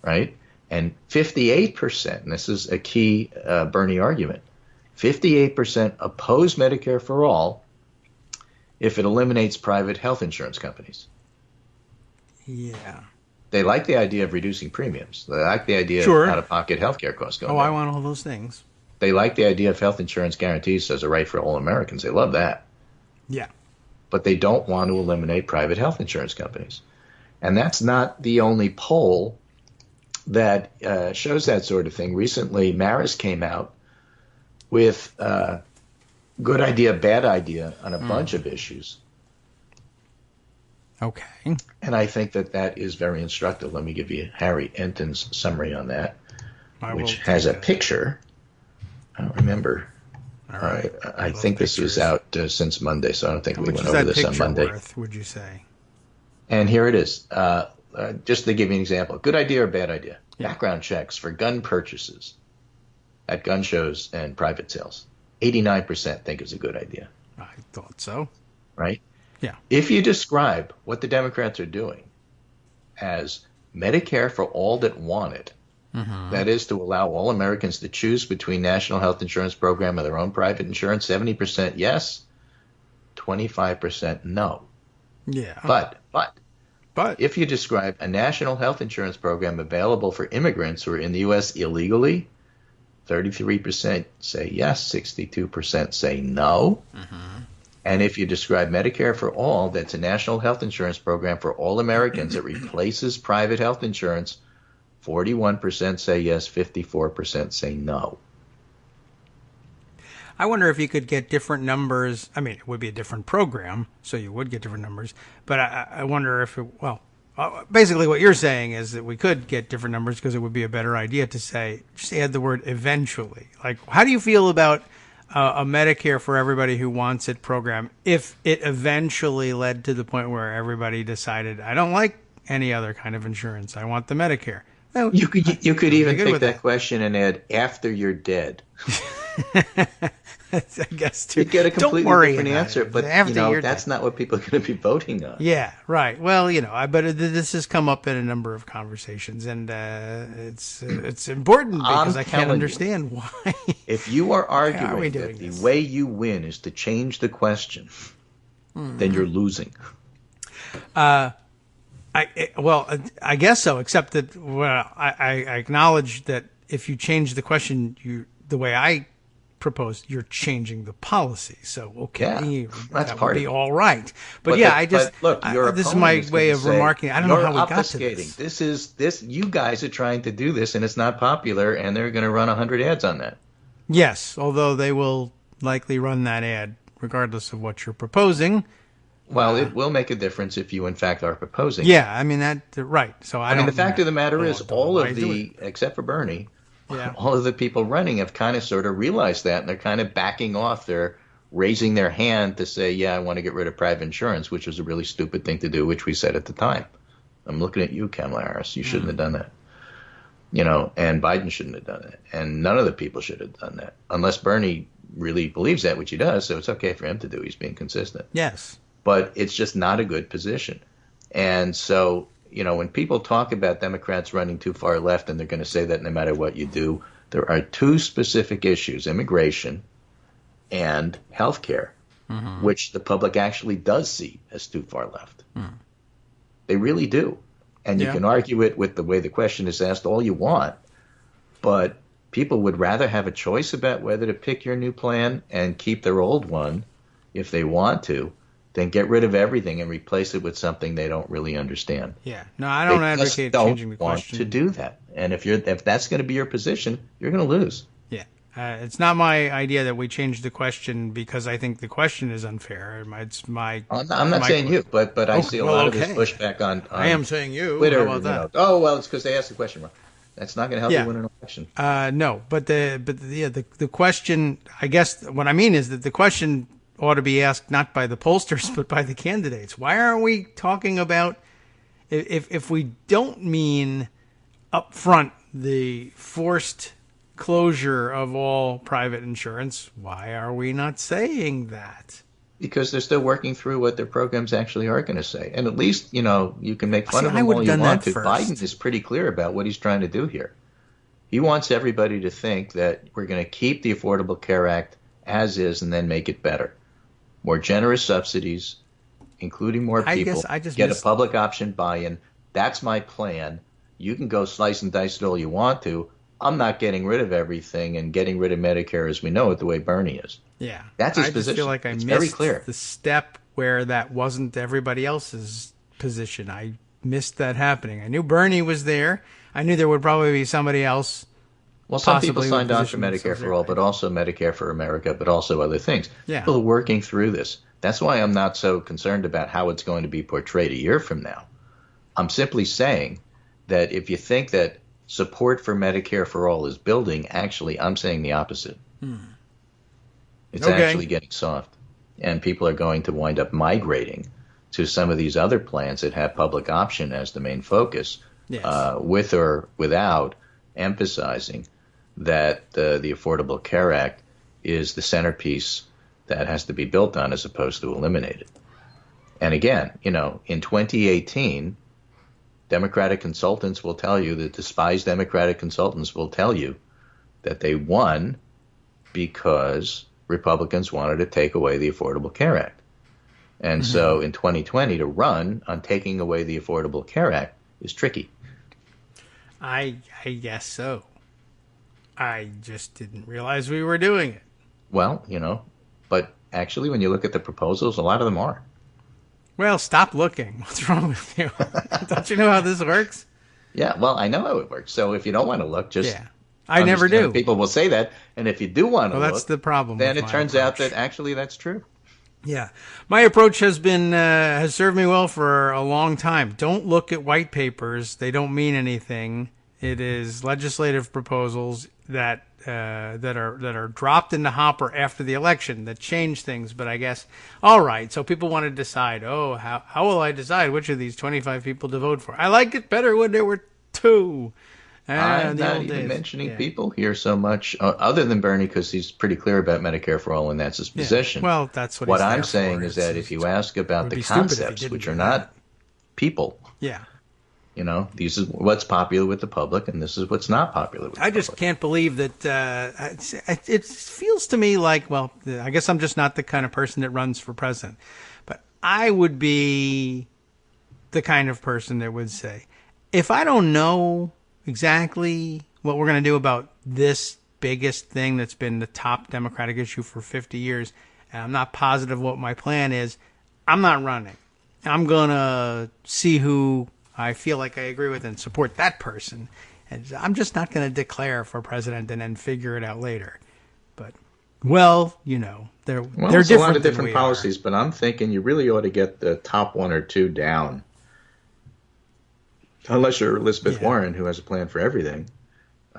Right? And 58%, and this is a key Bernie argument, 58% oppose Medicare for all if it eliminates private health insurance companies. Yeah. They like the idea of reducing premiums. They like the idea Sure. of out-of-pocket health care costs going down. I want all those things. They like the idea of health insurance guarantees as a right for all Americans. They love that. Yeah. But they don't want to eliminate private health insurance companies. And that's not the only poll that shows that sort of thing. Recently, Maris came out with good idea, bad idea on a bunch of issues. Okay. And I think that is very instructive. Let me give you Harry Enton's summary on that, which has a picture. I don't remember. All right. I think this was out since Monday, so I don't think we went over this on Monday. Worth, would you say? And here it is. Just to give you an example. Good idea or bad idea? Yeah. Background checks for gun purchases at gun shows and private sales. 89% think it's a good idea. I thought so. Right? Yeah. If you describe what the Democrats are doing as Medicare for all that want it, that is to allow all Americans to choose between national health insurance program and their own private insurance, 70% yes, 25% no. Yeah. But if you describe a national health insurance program available for immigrants who are in the U.S. illegally, 33% say yes, 62% say no. And if you describe Medicare for all, that's a national health insurance program for all Americans that replaces private health insurance, 41% say yes, 54% say no. I wonder if you could get different numbers. I mean, it would be a different program, so you would get different numbers. But I wonder if basically what you're saying is that we could get different numbers because it would be a better idea to say, just add the word eventually. Like, how do you feel about a Medicare for everybody who wants it program if it eventually led to the point where everybody decided, I don't like any other kind of insurance, I want the Medicare? Well, you could even take that question and add after you're dead. I guess too. You get a completely different answer, but that's dead. Not what people are going to be voting on. Yeah, right. Well, but this has come up in a number of conversations, and it's important because I can't understand why. If you are arguing that the way you win is to change the question, then you're losing. I guess so. Except that I acknowledge that if you change the question, the way I proposed, you're changing the policy. So that's that part would be of it. all right. But look, this is my way of remarking. I don't know how we got to this. You guys are trying to do this, and it's not popular, and they're going to run 100 ads on that. Yes, although they will likely run that ad regardless of what you're proposing. Well, it will make a difference if you, in fact, are proposing. Yeah, I mean right. So the fact of the matter is, all of except for Bernie. Yeah. All of the people running have kind of sort of realized that, and they're kind of backing off. They're raising their hand to say, I want to get rid of private insurance, which was a really stupid thing to do, which we said at the time. I'm looking at you, Kamala Harris. You shouldn't have done that. And Biden shouldn't have done it. And none of the people should have done that, unless Bernie really believes that, which he does, so it's okay for him to do. He's being consistent. Yes. But it's just not a good position. And so when people talk about Democrats running too far left, and they're going to say that no matter what you do, there are two specific issues, immigration and health care, which the public actually does see as too far left. They really do. And you can argue it with the way the question is asked all you want, but people would rather have a choice about whether to pick your new plan and keep their old one if they want to, then get rid of everything and replace it with something they don't really understand. Yeah. No, I don't advocate changing the question. They don't want to do that. And if that's going to be your position, you're going to lose. Yeah. It's not my idea that we change the question because I think the question is unfair. It's my. I'm not saying you, but I see a lot of this pushback on I am saying you. Twitter. How about that? It's because they asked the question wrong. That's not going to help you win an election. No, but the question, I guess what I mean is that the question ought to be asked not by the pollsters but by the candidates. Why aren't we talking about, if we don't mean up front the forced closure of all private insurance, why are we not saying that? Because they're still working through what their programs actually are going to say. And at least, you can make fun of I them all you want to. first. Biden is pretty clear about what he's trying to do here. He wants everybody to think that we're going to keep the Affordable Care Act as is and then make it better. More generous subsidies, including more people, get a public option buy-in. That's my plan. You can go slice and dice it all you want to. I'm not getting rid of everything and getting rid of Medicare as we know it the way Bernie is. Yeah. That's his position. I feel like I missed the step where that wasn't everybody else's position. I missed that happening. I knew Bernie was there. I knew there would probably be somebody else. Well, some people signed on for Medicare for All, but also Medicare for America, but also other things. Yeah. People are working through this. That's why I'm not so concerned about how it's going to be portrayed a year from now. I'm simply saying that if you think that support for Medicare for All is building, actually, I'm saying the opposite. It's actually getting soft. And people are going to wind up migrating to some of these other plans that have public option as the main focus, with or without emphasizing that the Affordable Care Act is the centerpiece that has to be built on as opposed to eliminated. And again, in 2018, Democratic consultants will tell you, the despised Democratic consultants will tell you that they won because Republicans wanted to take away the Affordable Care Act. And so in 2020, to run on taking away the Affordable Care Act is tricky. I guess so. I just didn't realize we were doing it. Well, but actually when you look at the proposals, a lot of them are. Well, stop looking. What's wrong with you? Don't you know how this works? Yeah, well, I know how it works. So if you don't want to look, just... Yeah. I never do. People will say that, and if you do want to look... that's the problem. Then it turns out that actually that's true. Yeah. My approach has served me well for a long time. Don't look at white papers. They don't mean anything. It is legislative proposals that are dropped in the hopper after the election that change things. But I guess, all right, so people want to decide, how will I decide which of these 25 people to vote for? I like it better when there were two. I'm not even mentioning people here so much, other than Bernie, because he's pretty clear about Medicare for All, and that's his position. Well, that's what I'm saying is that if you ask about the concepts, which are not people, these is what's popular with the public, and this is what's not popular with the public. I just can't believe that it feels to me like, well, I guess I'm just not the kind of person that runs for president, but I would be the kind of person that would say, if I don't know exactly what we're going to do about this biggest thing that's been the top Democratic issue for 50 years, and I'm not positive what my plan is, I'm not running. I'm going to see who I feel like I agree with and support that person. And I'm just not going to declare for president and then figure it out later. But, they're different. A lot of different policies, but I'm thinking you really ought to get the top one or two down. Unless you're Elizabeth Warren, who has a plan for everything.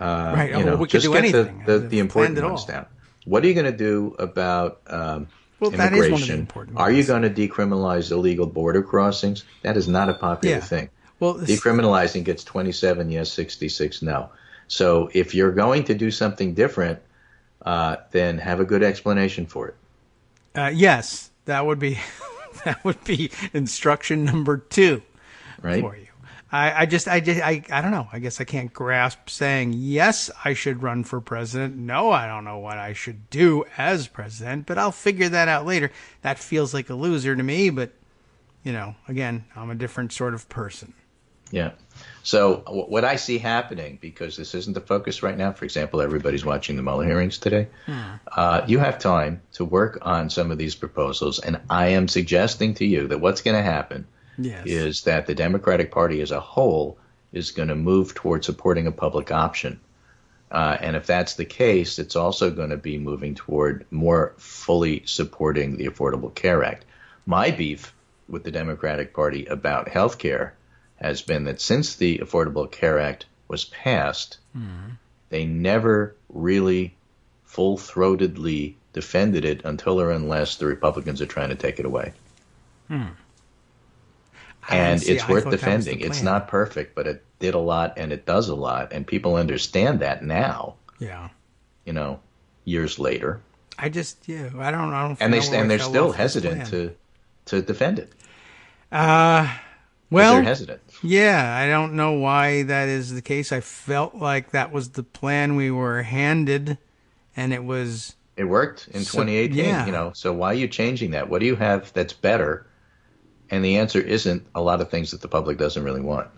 Right. We could just do get anything. the important ones down. What are you going to do about immigration? That is one of the important ones. Are you going to decriminalize illegal border crossings? That is not a popular thing. Well, decriminalizing gets 27 yes, 66 no. So if you're going to do something different, then have a good explanation for it. Yes, that would be instruction number 2 for you. I don't know. I guess I can't grasp saying, yes, I should run for president. No, I don't know what I should do as president, but I'll figure that out later. That feels like a loser to me, but, again, I'm a different sort of person. Yeah. So what I see happening, because this isn't the focus right now, for example, everybody's watching the Mueller hearings today, you have time to work on some of these proposals, and I am suggesting to you that what's going to happen is that the Democratic Party as a whole is going to move toward supporting a public option. And if that's the case, it's also going to be moving toward more fully supporting the Affordable Care Act. My beef with the Democratic Party about health care has been that since the Affordable Care Act was passed, they never really full-throatedly defended it until or unless the Republicans are trying to take it away. And it's worth defending. It's not perfect, but it did a lot and it does a lot, and people understand that now. Yeah. Years later. I don't. And they're still hesitant to defend it. Well, they're hesitant. Yeah, I don't know why that is the case. I felt like that was the plan we were handed, and it was. It worked in 2018. Yeah. So why are you changing that? What do you have that's better? And the answer isn't a lot of things that the public doesn't really want.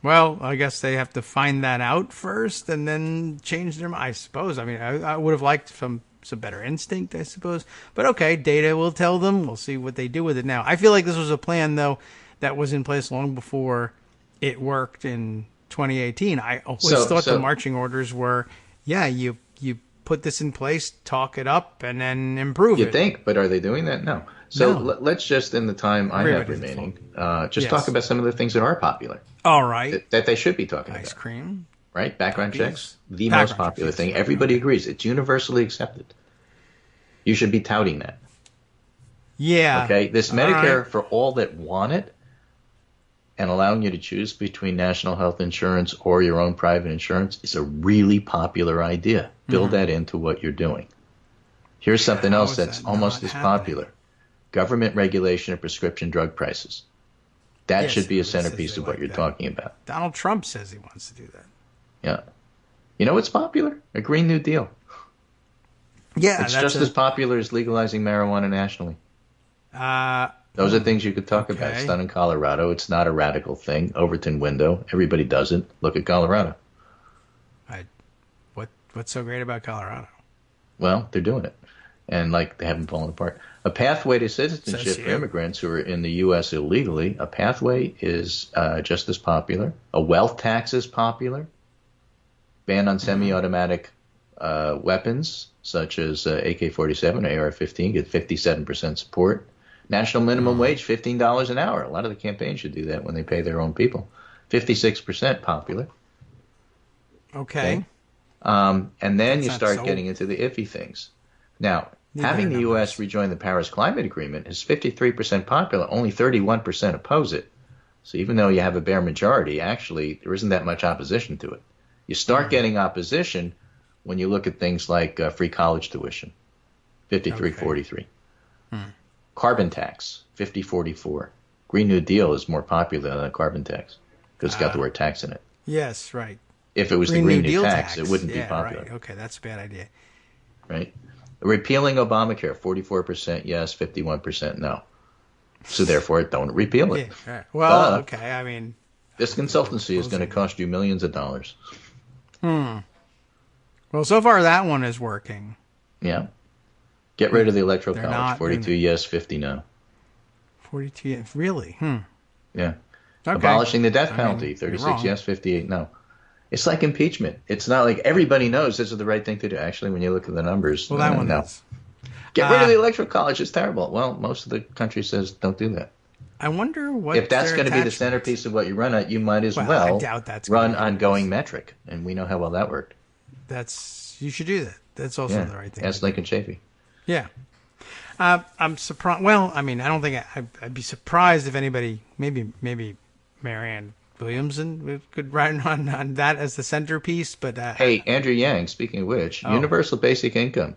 Well, I guess they have to find that out first and then change their mind, I suppose. I mean, I would have liked some better instinct, I suppose. But okay, data will tell them. We'll see what they do with it now. I feel like this was a plan, though, that was in place long before it worked in 2018. I always thought the marching orders were, you put this in place, talk it up, and then improve it. You think, but are they doing that? No. So let's just, in the time I have remaining, talk about some of the things that are popular. All right. That they should be talking about. Ice cream. Right? Background checks. The most popular thing. Everybody agrees. It's universally accepted. You should be touting that. Yeah. Okay? This Medicare for all that want it and allowing you to choose between national health insurance or your own private insurance is a really popular idea. Build that into what you're doing. Here's something else that's almost as popular. Government regulation of prescription drug prices. That should be a centerpiece of what you're talking about. Donald Trump says he wants to do that. Yeah. You know what's popular? A Green New Deal. Yeah. It's just as popular as legalizing marijuana nationally. Those are things you could talk about. It's done in Colorado. It's not a radical thing. Overton window. Everybody does it. Look at Colorado. What's so great about Colorado? Well, they're doing it. And they haven't fallen apart. A pathway to citizenship for immigrants who are in the U.S. illegally, a pathway is just as popular. A wealth tax is popular. Ban on semi-automatic weapons, such as AK-47 or AR-15, get 57% support. National minimum wage, $15 an hour. A lot of the campaigns should do that when they pay their own people. 56% popular. Okay. And then you start getting into the iffy things. Now, having the U.S. rejoin the Paris Climate Agreement is 53% popular. Only 31% oppose it. So even though you have a bare majority, actually, there isn't that much opposition to it. You start getting opposition when you look at things like free college tuition, 53-43. Carbon tax, 50-44. Green New Deal is more popular than a carbon tax because it's got the word tax in it. Yes, right. If it was the Green New tax, it wouldn't be popular. Right. Okay, that's a bad idea. Right? Repealing Obamacare, 44% yes, 51% no. So therefore, don't repeal it. Yeah, right. Well, okay, I mean... This consultancy is going to cost you millions of dollars. Well, so far that one is working. Yeah. Get rid of the Electoral College, 42 yes, 50 no. 42 yes, really? Yeah. Okay. Abolishing the death penalty, 36 yes, 58 no. It's like impeachment. It's not like everybody knows this is the right thing to do. Actually, when you look at the numbers, well, that one is. Get rid of the Electoral College. It's terrible. Well, most of the country says don't do that. I wonder what if that's going to be the centerpiece of what you run at, you might as well I doubt that's run ongoing metric, and we know how well that worked. You should do that. That's also the right thing. Ask Lincoln Chafee. Yeah. I'm surprised. Well, I mean, I don't think I'd be surprised if anybody, maybe Marianne Williamson could write on that as the centerpiece. But hey, Andrew Yang, speaking of which, universal basic income.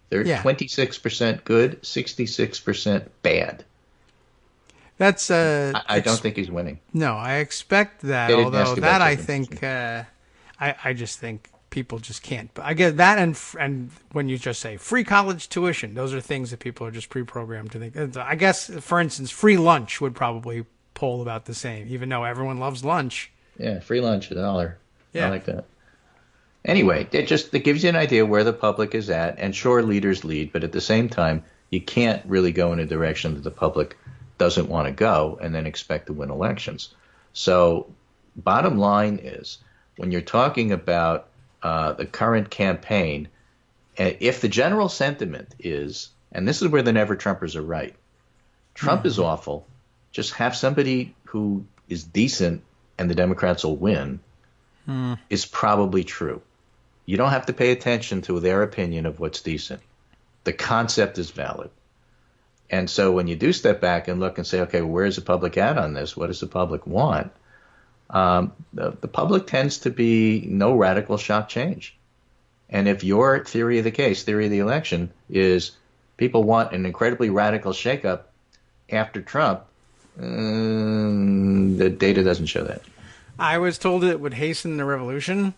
They're 26% good, 66% bad. That's I don't think he's winning. No, I expect that. Although that I think I just think people just can't. But I get that, and when you just say free college tuition, those are things that people are just pre-programmed to think. I guess, for instance, free lunch would probably poll about the same, even though everyone loves lunch. Yeah, free lunch, $1. Yeah. I like that. Anyway, it gives you an idea where the public is at, and sure, leaders lead, but at the same time, you can't really go in a direction that the public doesn't want to go and then expect to win elections. So bottom line is, when you're talking about the current campaign, if the general sentiment is, and this is where the never-Trumpers are right, Trump is awful, just have somebody who is decent and the Democrats will win, is probably true. You don't have to pay attention to their opinion of what's decent. The concept is valid. And so when you do step back and look and say, okay, where's the public at on this? What does the public want? The public tends to be no radical shock change. And if your theory of the case, theory of the election, is people want an incredibly radical shakeup after Trump, the data doesn't show that. I was told it would hasten the revolution.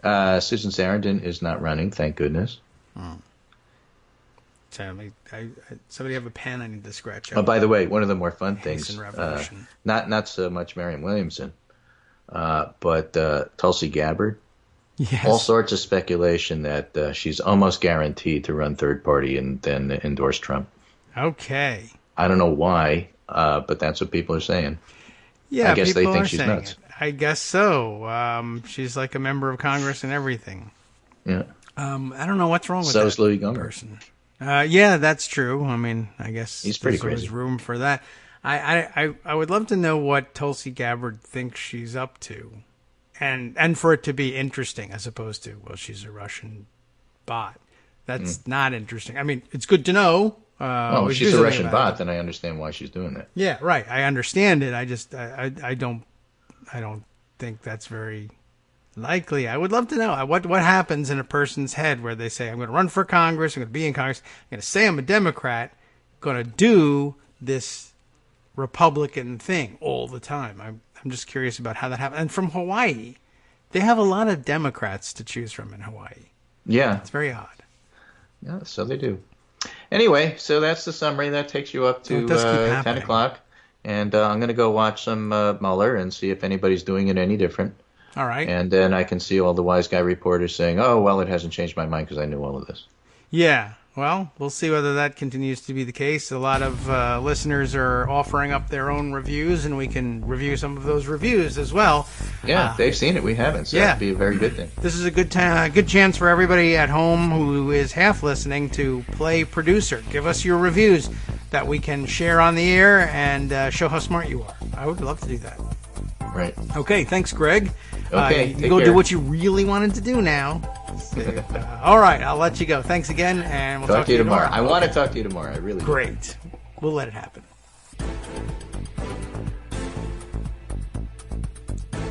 Susan Sarandon is not running, thank goodness. Oh. Somebody have a pen I need to scratch out. Oh, by the way, one of the more fun things, not so much Marianne Williamson, but Tulsi Gabbard. Yes. All sorts of speculation that she's almost guaranteed to run third party and then endorse Trump. Okay. I don't know why, but that's what people are saying. Yeah, I guess they think she's nuts. I guess so. She's like a member of Congress and everything. Yeah. I don't know what's wrong with so that is Louis Gohmert. person. Yeah, that's true. I mean, I guess he's pretty there's crazy. Room for that. I would love to know what Tulsi Gabbard thinks she's up to. And for it to be interesting as opposed to, well, she's a Russian bot. That's not interesting. I mean, it's good to know. If she's a Russian bot, then I understand why she's doing that. Yeah, right. I understand it. I just, I don't think that's very likely. I would love to know what happens in a person's head where they say, I'm going to run for Congress, I'm going to be in Congress, I'm going to say I'm a Democrat, going to do this Republican thing all the time. I'm just curious about how that happened. And from Hawaii, they have a lot of Democrats to choose from in Hawaii. Yeah. It's very odd. Yeah, so they do. Anyway, so that's the summary. That takes you up to 10 o'clock. And I'm going to go watch some Mueller and see if anybody's doing it any different. All right. And then I can see all the wise guy reporters saying, oh, well, it hasn't changed my mind because I knew all of this. Yeah. Well, we'll see whether that continues to be the case. A lot of listeners are offering up their own reviews, and we can review some of those reviews as well. Yeah, they've seen it. We haven't, so that'd be a very good thing. This is a good chance for everybody at home who is half listening to play producer. Give us your reviews that we can share on the air and show how smart you are. I would love to do that. Right. Okay, thanks, Greg. Okay, you go do what you really wanted to do now. All right, I'll let you go. Thanks again, and we'll talk to you tomorrow. I want to talk to you tomorrow. I really do. Great. We'll let it happen.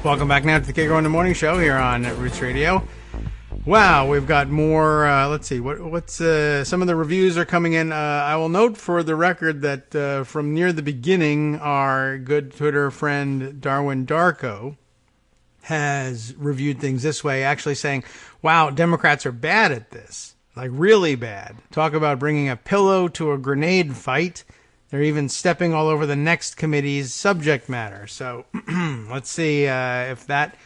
Welcome back now to the Kagro in the Morning Show here on Roots Radio. Wow, we've got more. Let's see. What's some of the reviews are coming in. I will note for the record that from near the beginning, our good Twitter friend Darwin Darko has reviewed things this way, actually saying, wow, Democrats are bad at this, like really bad. Talk about bringing a pillow to a grenade fight. They're even stepping all over the next committee's subject matter. So let's see if that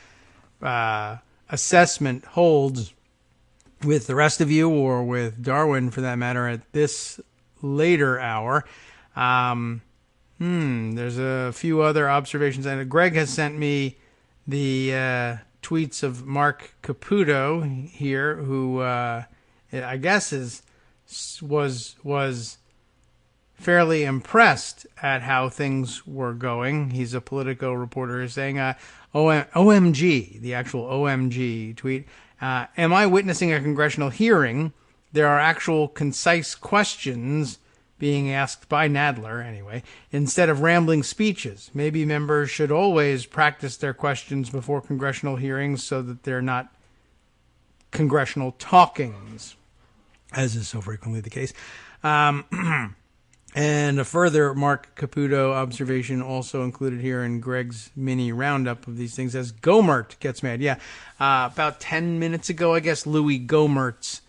assessment holds with the rest of you or with Darwin, for that matter, at this later hour. There's a few other observations. And Greg has sent me the tweets of Mark Caputo here, who I guess was fairly impressed at how things were going. He's a Politico reporter, saying, OMG, the actual OMG tweet. Am I witnessing a congressional hearing? There are actual concise questions being asked by Nadler, anyway, instead of rambling speeches. Maybe members should always practice their questions before congressional hearings so that they're not congressional talkings, as is so frequently the case. And a further Mark Caputo observation also included here in Greg's mini roundup of these things as Gohmert gets mad. Yeah, about 10 minutes ago, I guess, Louis Gohmert's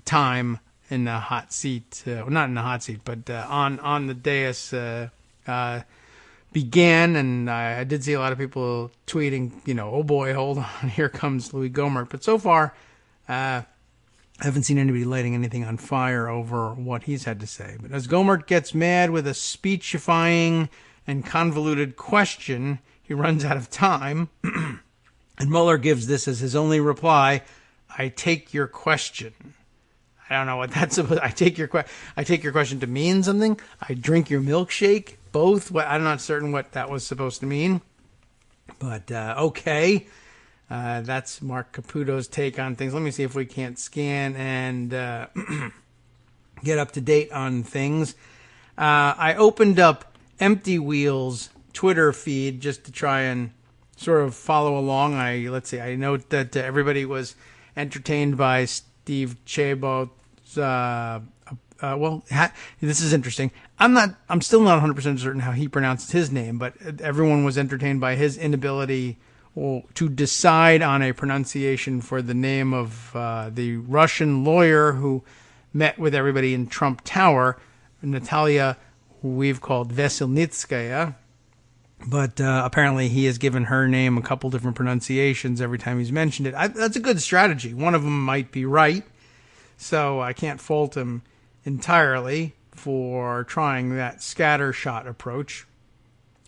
time in the hot seat, not in the hot seat, but on the dais began, and I did see a lot of people tweeting, oh boy, hold on, here comes Louis Gohmert. But so far, I haven't seen anybody lighting anything on fire over what he's had to say. But as Gohmert gets mad with a speechifying and convoluted question, he runs out of time, and Mueller gives this as his only reply: "I take your question." I don't know what that's supposed. I take your question to mean something. I drink your milkshake. Both. I'm not certain what that was supposed to mean. But okay, that's Mark Caputo's take on things. Let me see if we can't scan and get up to date on things. I opened up Empty Wheel's Twitter feed just to try and sort of follow along. I note that everybody was entertained by Steve Chabot's, this is interesting. I'm still not 100% certain how he pronounced his name, but everyone was entertained by his inability to decide on a pronunciation for the name of the Russian lawyer who met with everybody in Trump Tower, Natalia, who we've called Veselnitskaya. But apparently he has given her name a couple different pronunciations every time he's mentioned it. That's a good strategy. One of them might be right, so I can't fault him entirely for trying that scattershot approach.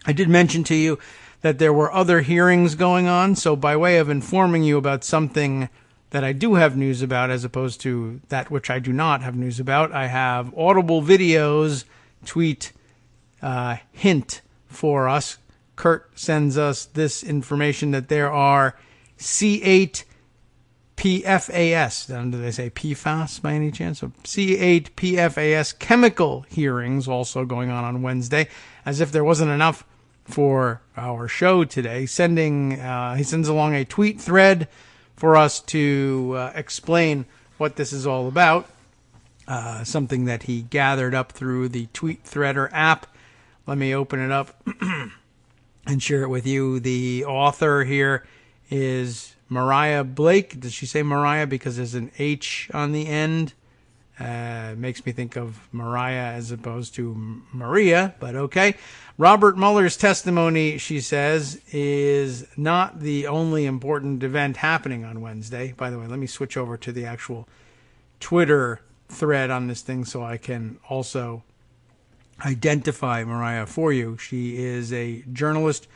I did mention to you that there were other hearings going on, so by way of informing you about something that I do have news about as opposed to that which I do not have news about, I have Audible Video's tweet hint for us. Kurt sends us this information that there are C8 PFAS, do they say PFAS by any chance? So C8 PFAS chemical hearings also going on Wednesday, as if there wasn't enough for our show today. He sends along a tweet thread for us to explain what this is all about, something that he gathered up through the Tweet Threader app. Let me open it up and share it with you. The author here is Mariah Blake. Does she say Mariah because there's an H on the end? It makes me think of Mariah as opposed to Maria, but okay. Robert Mueller's testimony, she says, is not the only important event happening on Wednesday. By the way, let me switch over to the actual Twitter thread on this thing so I can also identify Mariah for you. She is a journalist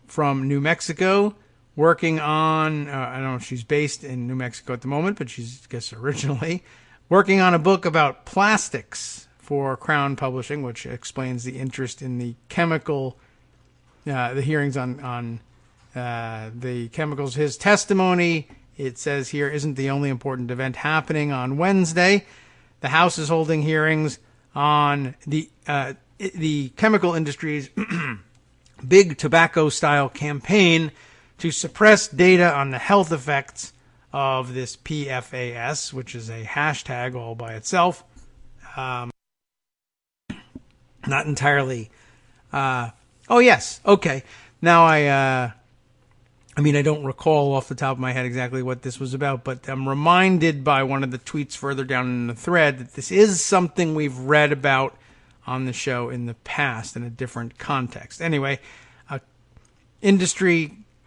from New Mexico working on, I don't know if she's based in New Mexico at the moment, but she's, I guess, originally working on a book about plastics for Crown Publishing, which explains the interest in the chemical, the hearings on the chemicals. His testimony, it says here, isn't the only important event happening on Wednesday. The House is holding hearings on the chemical industry's big tobacco-style campaign to suppress data on the health effects of this PFAS, which is a hashtag all by itself. Not entirely. Oh, yes. Okay. Now I don't recall off the top of my head exactly what this was about, but I'm reminded by one of the tweets further down in the thread that this is something we've read about on the show in the past in a different context. Anyway,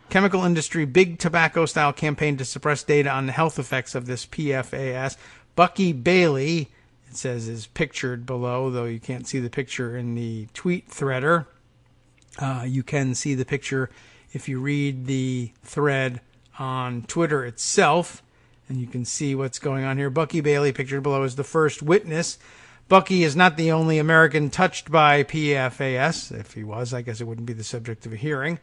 chemical industry, big tobacco-style campaign to suppress data on the health effects of this PFAS. Bucky Bailey, it says, is pictured below, though you can't see the picture in the tweet threader. You can see the picture if you read the thread on Twitter itself, and you can see what's going on here. Bucky Bailey, pictured below, is the first witness. Bucky is not the only American touched by PFAS. If he was, I guess it wouldn't be the subject of a hearing.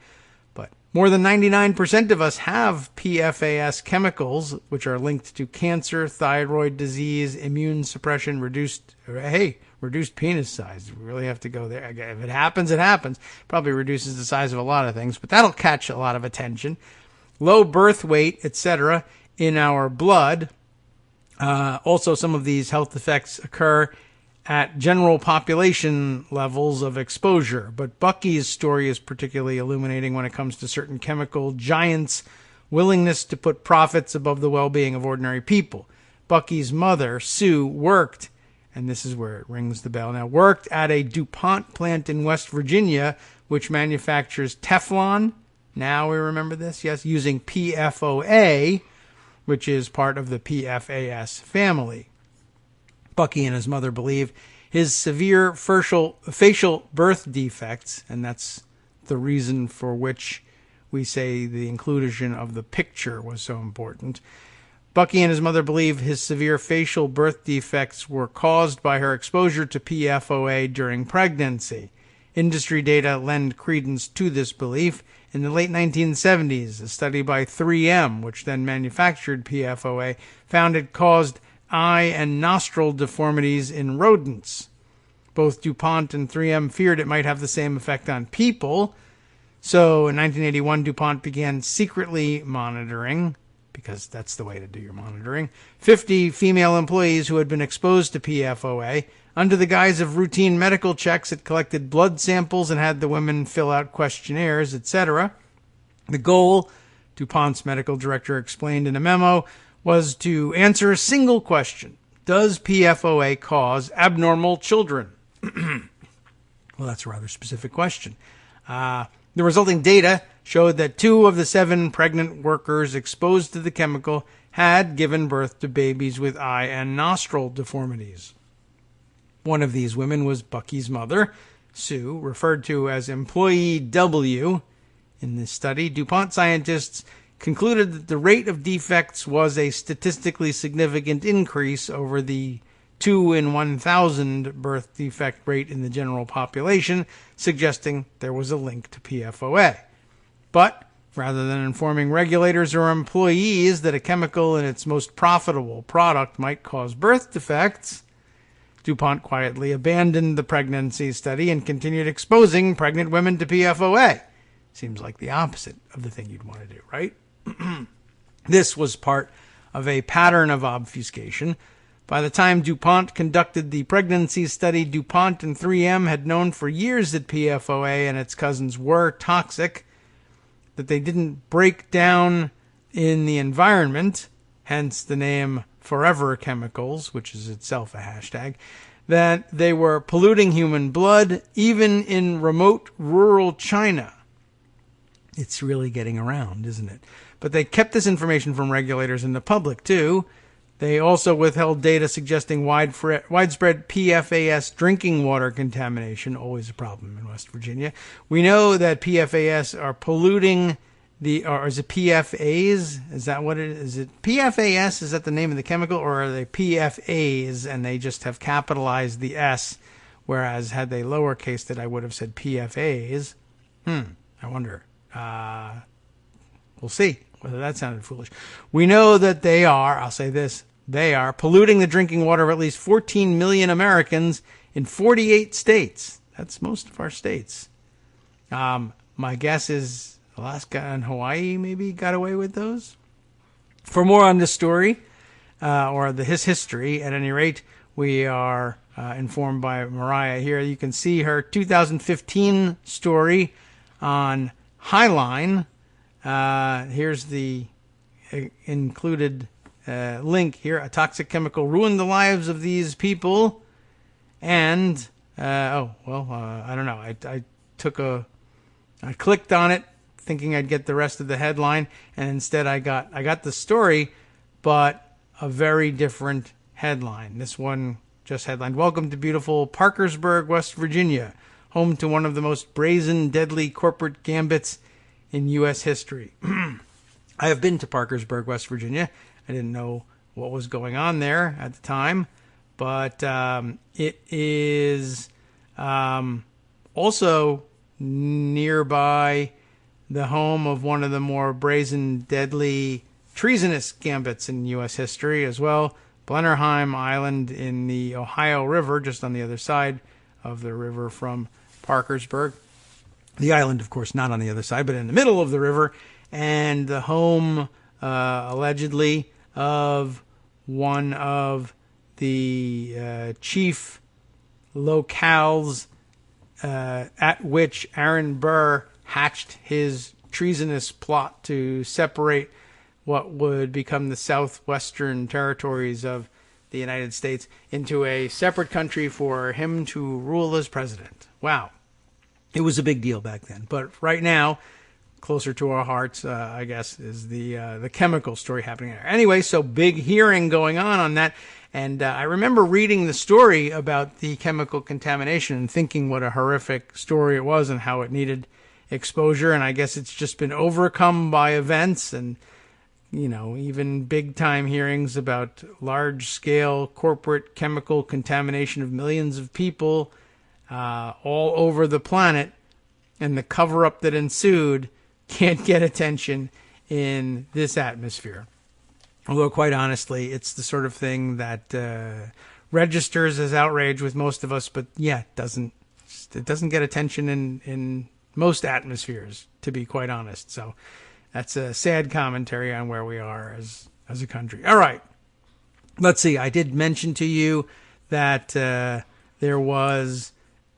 But more than 99% of us have PFAS chemicals, which are linked to cancer, thyroid disease, immune suppression, reduced penis size. We really have to go there. If it happens, it happens. Probably reduces the size of a lot of things, but that'll catch a lot of attention. Low birth weight, etc., in our blood. Also, some of these health effects occur at general population levels of exposure. But Bucky's story is particularly illuminating when it comes to certain chemical giants' willingness to put profits above the well-being of ordinary people. Bucky's mother, Sue, worked, and this is where it rings the bell now, worked at a DuPont plant in West Virginia, which manufactures Teflon. Now we remember this, yes, using PFOA, which is part of the PFAS family. Bucky and his mother believe his severe facial birth defects, and that's the reason for which we say the inclusion of the picture was so important. Bucky and his mother believe his severe facial birth defects were caused by her exposure to PFOA during pregnancy. Industry data lend credence to this belief. In the late 1970s, a study by 3M, which then manufactured PFOA, found it caused eye and nostril deformities in rodents. Both DuPont and 3M feared it might have the same effect on people. So in 1981, DuPont began secretly monitoring because that's the way to do your monitoring. 50 female employees who had been exposed to PFOA. Under the guise of routine medical checks, it collected blood samples and had the women fill out questionnaires, etc. The goal, DuPont's medical director explained in a memo, was to answer a single question. Does PFOA cause abnormal children? Well, that's a rather specific question. The resulting data showed that 2 of the 7 pregnant workers exposed to the chemical had given birth to babies with eye and nostril deformities. One of these women was Bucky's mother, Sue, referred to as Employee W. In this study, DuPont scientists concluded that the rate of defects was a statistically significant increase over the 2 in 1,000 birth defect rate in the general population, suggesting there was a link to PFOA. But rather than informing regulators or employees that a chemical in its most profitable product might cause birth defects, DuPont quietly abandoned the pregnancy study and continued exposing pregnant women to PFOA. Seems like the opposite of the thing you'd want to do, right? This was part of a pattern of obfuscation. By the time DuPont conducted the pregnancy study, DuPont and 3M had known for years that PFOA and its cousins were toxic, that they didn't break down in the environment, hence the name Forever Chemicals, which is itself a hashtag, that they were polluting human blood, even in remote rural China. It's really getting around, isn't it? But they kept this information from regulators and the public, too. They also withheld data suggesting widespread PFAS drinking water contamination, always a problem in West Virginia. We know that PFAS are polluting or is it PFAs? Is that what it is? Is it PFAS? Is that the name of the chemical? Or are they PFAs and they just have capitalized the S, whereas had they lowercased it, I would have said PFAs. I wonder. We'll see whether that sounded foolish. We know that they are, I'll say this, they are polluting the drinking water of at least 14 million Americans in 48 states. That's most of our states. My guess is Alaska and Hawaii maybe got away with those. For more on this story, or his history, at any rate, we are informed by Mariah here. You can see her 2015 story on Highline. Here's the included link here. A toxic chemical ruined the lives of these people. And, I don't know. I clicked on it thinking I'd get the rest of the headline, and instead I got the story, but a very different headline. This one just headlined, "Welcome to beautiful Parkersburg, West Virginia, home to one of the most brazen, deadly corporate gambits in U.S. history." I have been to Parkersburg, West Virginia. I didn't know what was going on there at the time, but it is also nearby the home of one of the more brazen, deadly, treasonous gambits in U.S. history as well. Blennerheim Island in the Ohio River, just on the other side of the river from Parkersburg. The island, of course, not on the other side, but in the middle of the river, and the home, allegedly, of one of the chief locales at which Aaron Burr hatched his treasonous plot to separate what would become the southwestern territories of the United States into a separate country for him to rule as president. Wow. It was a big deal back then. But right now, closer to our hearts, I guess, is the chemical story happening there. Anyway, so big hearing going on that. And I remember reading the story about the chemical contamination and thinking what a horrific story it was and how it needed exposure. And I guess it's just been overcome by events and, you know, even big-time hearings about large-scale corporate chemical contamination of millions of people all over the planet. And the cover-up that ensued can't get attention in this atmosphere. Although, quite honestly, it's the sort of thing that registers as outrage with most of us, but yeah, it doesn't get attention in most atmospheres, to be quite honest. So That's a sad commentary on where we are as a country. All right. Let's see. I did mention to you that there was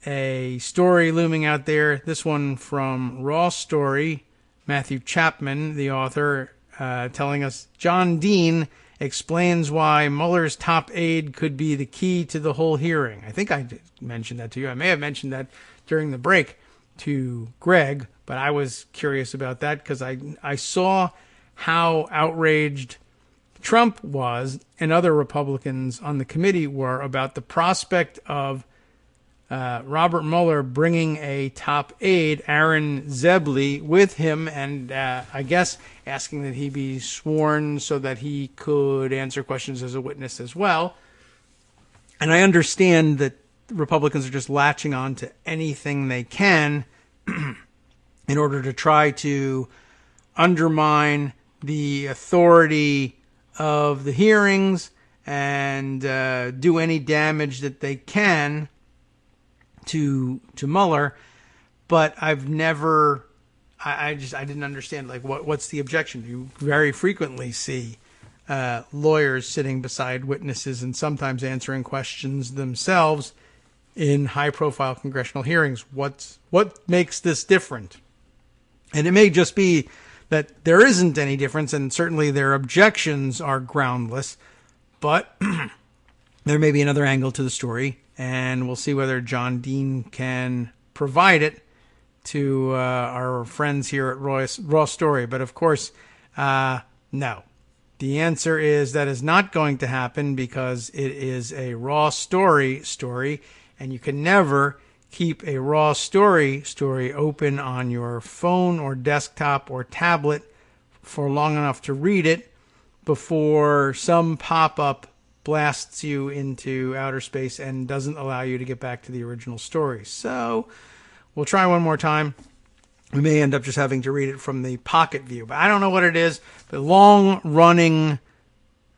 a story looming out there. This one from Raw Story, Matthew Chapman, the author, telling us John Dean explains why Mueller's top aide could be the key to the whole hearing. I think I did mention that to you. I may have mentioned that during the break to Greg, but I was curious about that because I saw how outraged Trump was and other Republicans on the committee were about the prospect of Robert Mueller bringing a top aide, Aaron Zebley, with him, and I guess asking that he be sworn so that he could answer questions as a witness as well. And I understand that Republicans are just latching on to anything they can in order to try to undermine the authority of the hearings and do any damage that they can to Mueller, but I've never, I didn't understand, like, what's the objection? You very frequently see lawyers sitting beside witnesses and sometimes answering questions themselves in high-profile congressional hearings. What makes this different? And it may just be that there isn't any difference, and certainly their objections are groundless, but there may be another angle to the story, and we'll see whether John Dean can provide it to our friends here at Raw Story. But of course, no. The answer is that is not going to happen because it is a Raw Story, and you can never keep a Raw Story open on your phone or desktop or tablet for long enough to read it before some pop-up blasts you into outer space and doesn't allow you to get back to the original story. So we'll try one more time. We may end up just having to read it from the pocket view, but I don't know what it is. The long-running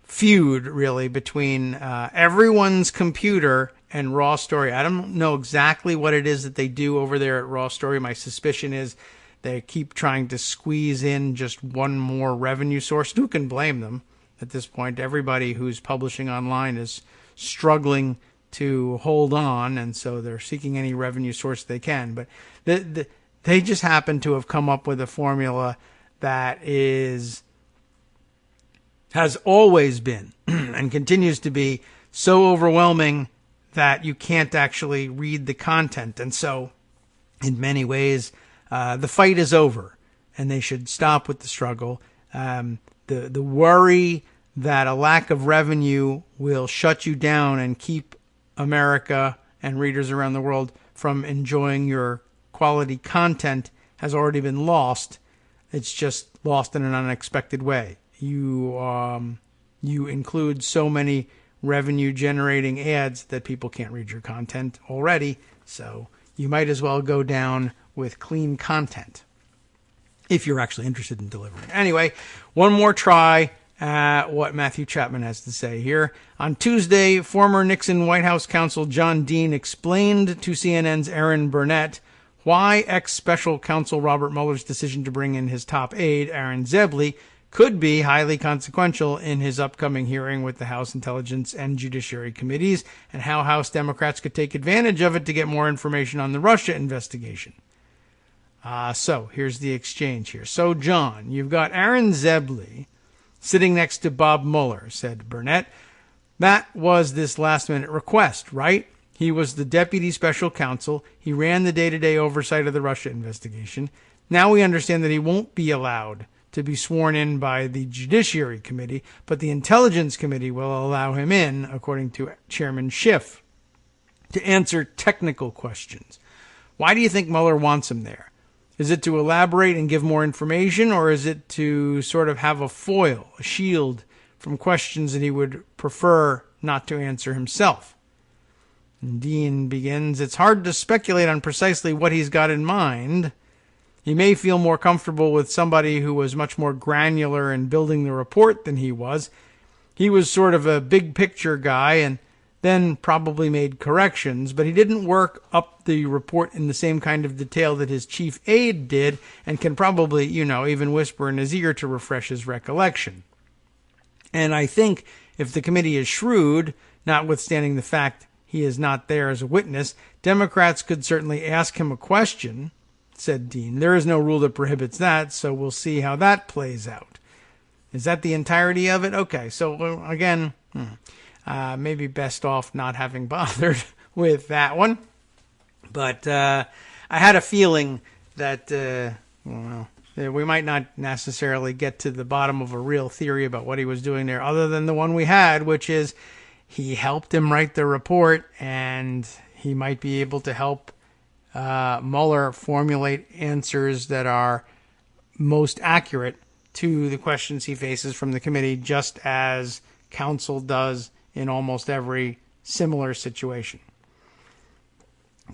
feud, really, between everyone's computer and Raw Story. I don't know exactly what it is that they do over there at Raw Story. My suspicion is they keep trying to squeeze in just one more revenue source. Who can blame them at this point? Everybody who's publishing online is struggling to hold on, and so they're seeking any revenue source they can. But they just happen to have come up with a formula that has always been and continues to be so overwhelming that you can't actually read the content. And so, in many ways, the fight is over, and they should stop with the struggle. The worry that a lack of revenue will shut you down and keep America and readers around the world from enjoying your quality content has already been lost. It's just lost in an unexpected way. You include so many revenue-generating ads that people can't read your content already, so you might as well go down with clean content if you're actually interested in delivering. Anyway, one more try at what Matthew Chapman has to say here. On Tuesday, former Nixon White House counsel John Dean explained to CNN's Aaron Burnett why ex-special counsel Robert Mueller's decision to bring in his top aide, Aaron Zebley, could be highly consequential in his upcoming hearing with the House Intelligence and Judiciary Committees, and how House Democrats could take advantage of it to get more information on the Russia investigation. So here's the exchange here. So, John, you've got Aaron Zebley sitting next to Bob Mueller, said Burnett. That was this last-minute request, right? He was the deputy special counsel. He ran the day-to-day oversight of the Russia investigation. Now we understand that he won't be allowed to be sworn in by the Judiciary Committee, but the Intelligence Committee will allow him in, according to Chairman Schiff, to answer technical questions. Why do you think Mueller wants him there? Is it to elaborate and give more information, or is it to sort of have a foil, a shield from questions that he would prefer not to answer himself? And Dean begins, it's hard to speculate on precisely what he's got in mind. He may feel more comfortable with somebody who was much more granular in building the report than he was. He was sort of a big picture guy, and then probably made corrections, but he didn't work up the report in the same kind of detail that his chief aide did, and can probably, even whisper in his ear to refresh his recollection. And I think if the committee is shrewd, notwithstanding the fact he is not there as a witness, Democrats could certainly ask him a question, said Dean. There is no rule that prohibits that, so we'll see how that plays out. Is that the entirety of it? Okay, so again, maybe best off not having bothered with that one. But I had a feeling that, we might not necessarily get to the bottom of a real theory about what he was doing there, other than the one we had, which is he helped him write the report, and he might be able to help Mueller formulate answers that are most accurate to the questions he faces from the committee, just as counsel does in almost every similar situation.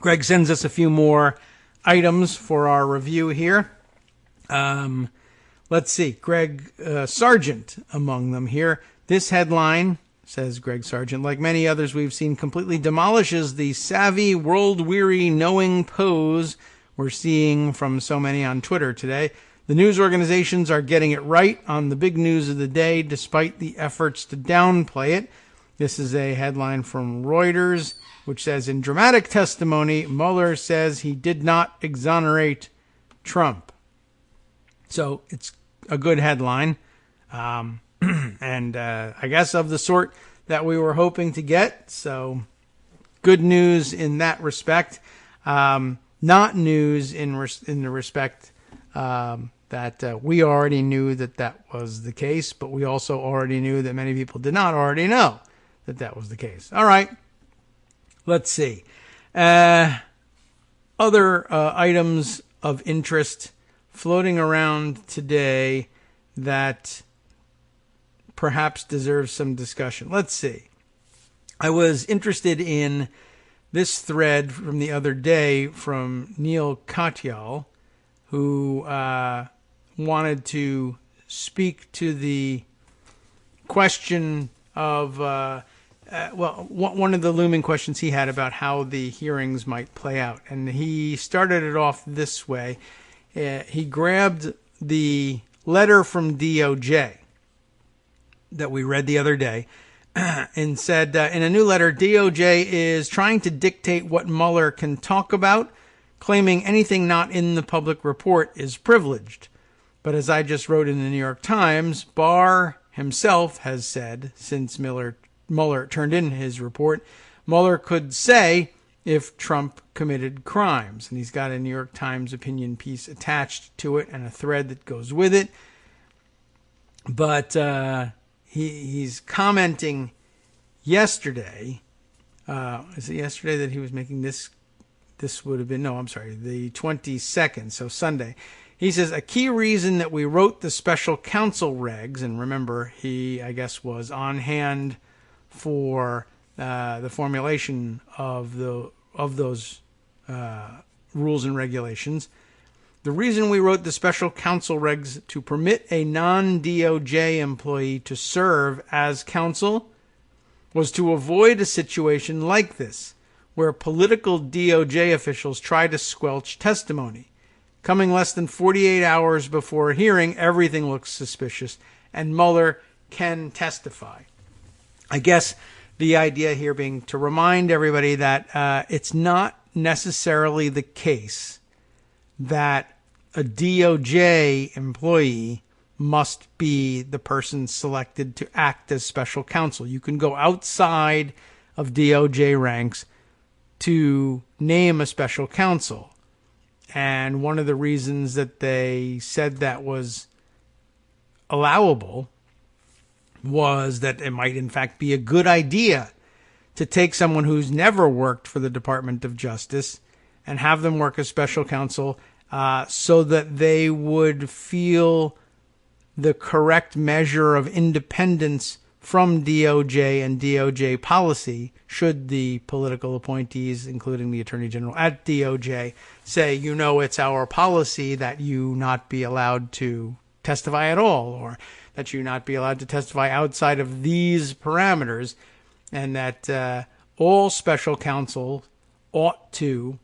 Greg sends us a few more items for our review here. Let's see. Greg Sargent among them here. This headline, says Greg Sargent, like many others we've seen, completely demolishes the savvy, world-weary, knowing pose we're seeing from so many on Twitter today. The news organizations are getting it right on the big news of the day, despite the efforts to downplay it. This is a headline from Reuters, which says, in dramatic testimony, Mueller says he did not exonerate Trump. So it's a good headline, and I guess of the sort that we were hoping to get. So good news in that respect. Not news in the respect that we already knew that was the case, but we also already knew that many people did not already know that was the case. All right, let's see. Other items of interest floating around today that perhaps deserves some discussion. Let's see. I was interested in this thread from the other day from Neil Katyal, who wanted to speak to the question of, one of the looming questions he had about how the hearings might play out. And he started it off this way. He grabbed the letter from DOJ that we read the other day and said, in a new letter, DOJ is trying to dictate what Mueller can talk about, claiming anything not in the public report is privileged. But as I just wrote in the New York Times, Barr himself has said, since Mueller turned in his report, Mueller could say if Trump committed crimes. And he's got a New York Times opinion piece attached to it and a thread that goes with it. But he's commenting yesterday. Is it yesterday that he was making this? This would have been, the 22nd, so Sunday. He says, a key reason that we wrote the special counsel regs, and remember, he, I guess, was on hand for the formulation of those rules and regulations. The reason we wrote the special counsel regs to permit a non-DOJ employee to serve as counsel was to avoid a situation like this, where political DOJ officials try to squelch testimony. Coming less than 48 hours before a hearing, everything looks suspicious, and Mueller can testify. I guess the idea here being to remind everybody that it's not necessarily the case that a DOJ employee must be the person selected to act as special counsel. You can go outside of DOJ ranks to name a special counsel. And one of the reasons that they said that was allowable was that it might in fact be a good idea to take someone who's never worked for the Department of Justice and have them work as special counsel so that they would feel the correct measure of independence from DOJ and DOJ policy should the political appointees, including the Attorney General at DOJ, say, it's our policy that you not be allowed to testify at all, or that you not be allowed to testify outside of these parameters, and that all special counsel ought to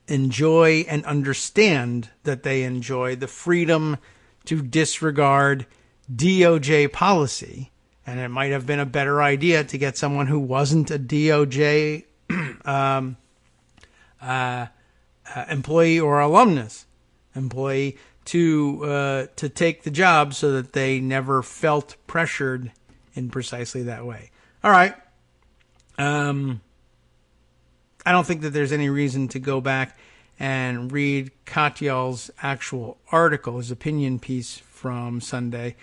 enjoy and understand that they enjoy the freedom to disregard DOJ policy. And it might have been a better idea to get someone who wasn't a DOJ employee or alumnus employee to take the job so that they never felt pressured in precisely that way. All right. I don't think that there's any reason to go back and read Katyal's actual article, his opinion piece from Sunday.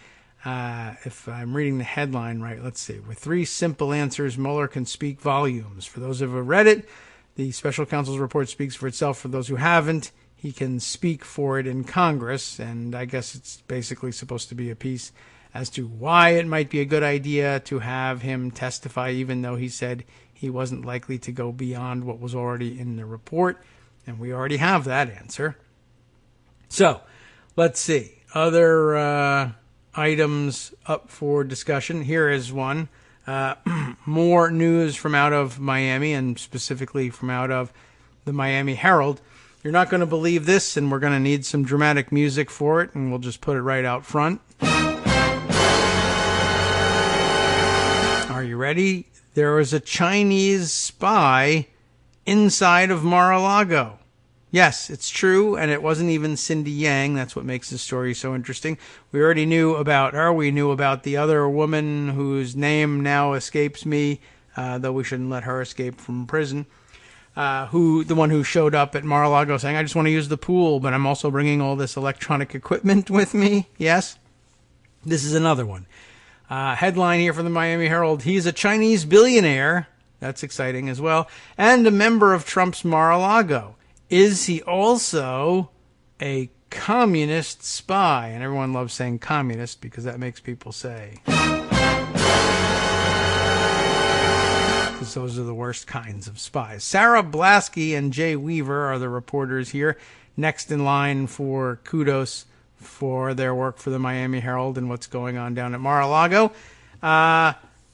If I'm reading the headline right, let's see. With 3 simple answers, Mueller can speak volumes. For those who have read it, the special counsel's report speaks for itself. For those who haven't, he can speak for it in Congress. And I guess it's basically supposed to be a piece as to why it might be a good idea to have him testify, even though he said he wasn't likely to go beyond what was already in the report. And we already have that answer. So, let's see. Other items up for discussion. Here is one. More news from out of Miami, and specifically from out of the Miami Herald. You're not going to believe this, and we're going to need some dramatic music for it, and we'll just put it right out front. Are you ready? There was a Chinese spy inside of Mar-a-Lago. Yes, it's true, and it wasn't even Cindy Yang. That's what makes the story so interesting. We already knew about her. We knew about the other woman whose name now escapes me, though we shouldn't let her escape from prison, the one who showed up at Mar-a-Lago saying, I just want to use the pool, but I'm also bringing all this electronic equipment with me. Yes, this is another one. Headline here from the Miami Herald, he's a Chinese billionaire. That's exciting as well. And a member of Trump's Mar-a-Lago. Is he also a communist spy? And everyone loves saying communist because that makes people say. Because those are the worst kinds of spies. Sarah Blasky and Jay Weaver are the reporters here. Next in line for kudos for their work for the Miami Herald and what's going on down at Mar-a-Lago.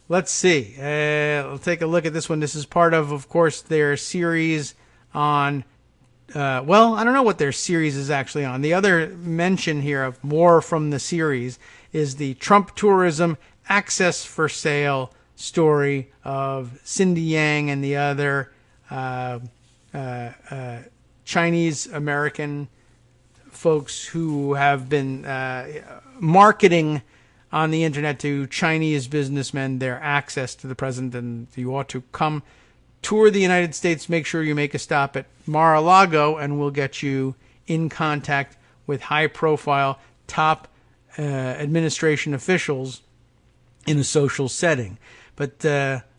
Let's see. We'll take a look at this one. This is part of course, their series on... I don't know what their series is actually on. The other mention here of more from the series is the Trump tourism access for sale story of Cindy Yang and the other Chinese American folks who have been marketing on the internet to Chinese businessmen their access to the president, and you ought to come tour the United States. Make sure you make a stop at Mar-a-Lago, and we'll get you in contact with high-profile top administration officials in a social setting. But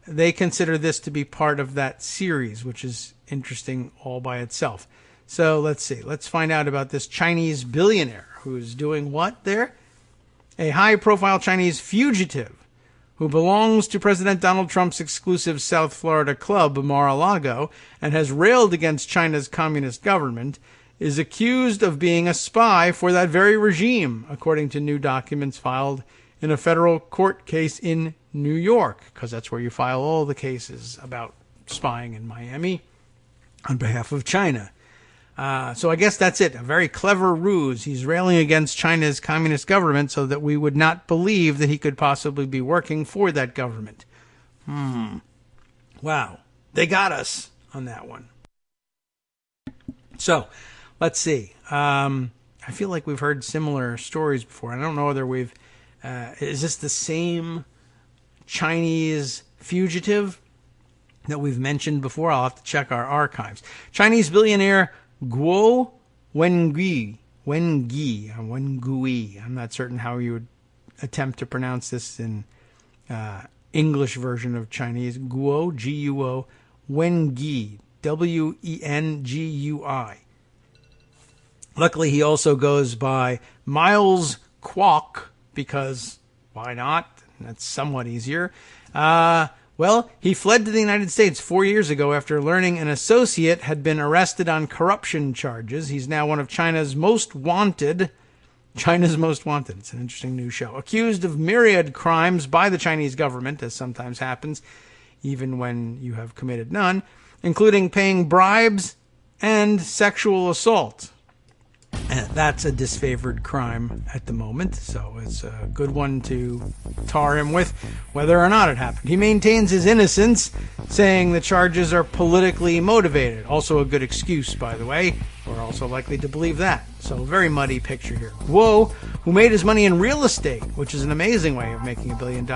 they consider this to be part of that series, which is interesting all by itself. So let's see. Let's find out about this Chinese billionaire who's doing what there? A high-profile Chinese fugitive who belongs to President Donald Trump's exclusive South Florida club, Mar-a-Lago, and has railed against China's communist government, is accused of being a spy for that very regime, according to new documents filed in a federal court case in New York, because that's where you file all the cases about spying in Miami on behalf of China. So I guess that's it. A very clever ruse. He's railing against China's communist government so that we would not believe that he could possibly be working for that government. Wow. They got us on that one. So, let's see. I feel like we've heard similar stories before. I don't know whether we've... is this the same Chinese fugitive that we've mentioned before? I'll have to check our archives. Chinese billionaire Guo Wengui. I'm not certain how you would attempt to pronounce this in English version of Chinese. Guo, G-U-O, Wengui, W-E-N-G-U-I. Luckily, he also goes by Miles Kwok, because why not? That's somewhat easier. Well, he fled to the United States 4 years ago after learning an associate had been arrested on corruption charges. He's now one of China's most wanted. It's an interesting new show. Accused of myriad crimes by the Chinese government, as sometimes happens. even when you have committed none, including paying bribes and sexual assault. And that's a disfavored crime at the moment, so it's a good one to tar him with, whether or not it happened. He maintains his innocence, saying the charges are politically motivated. Also a good excuse, by the way. We're also likely to believe that. So a very muddy picture here. Guo, who made his money in real estate, which is an amazing way of making $1 billion,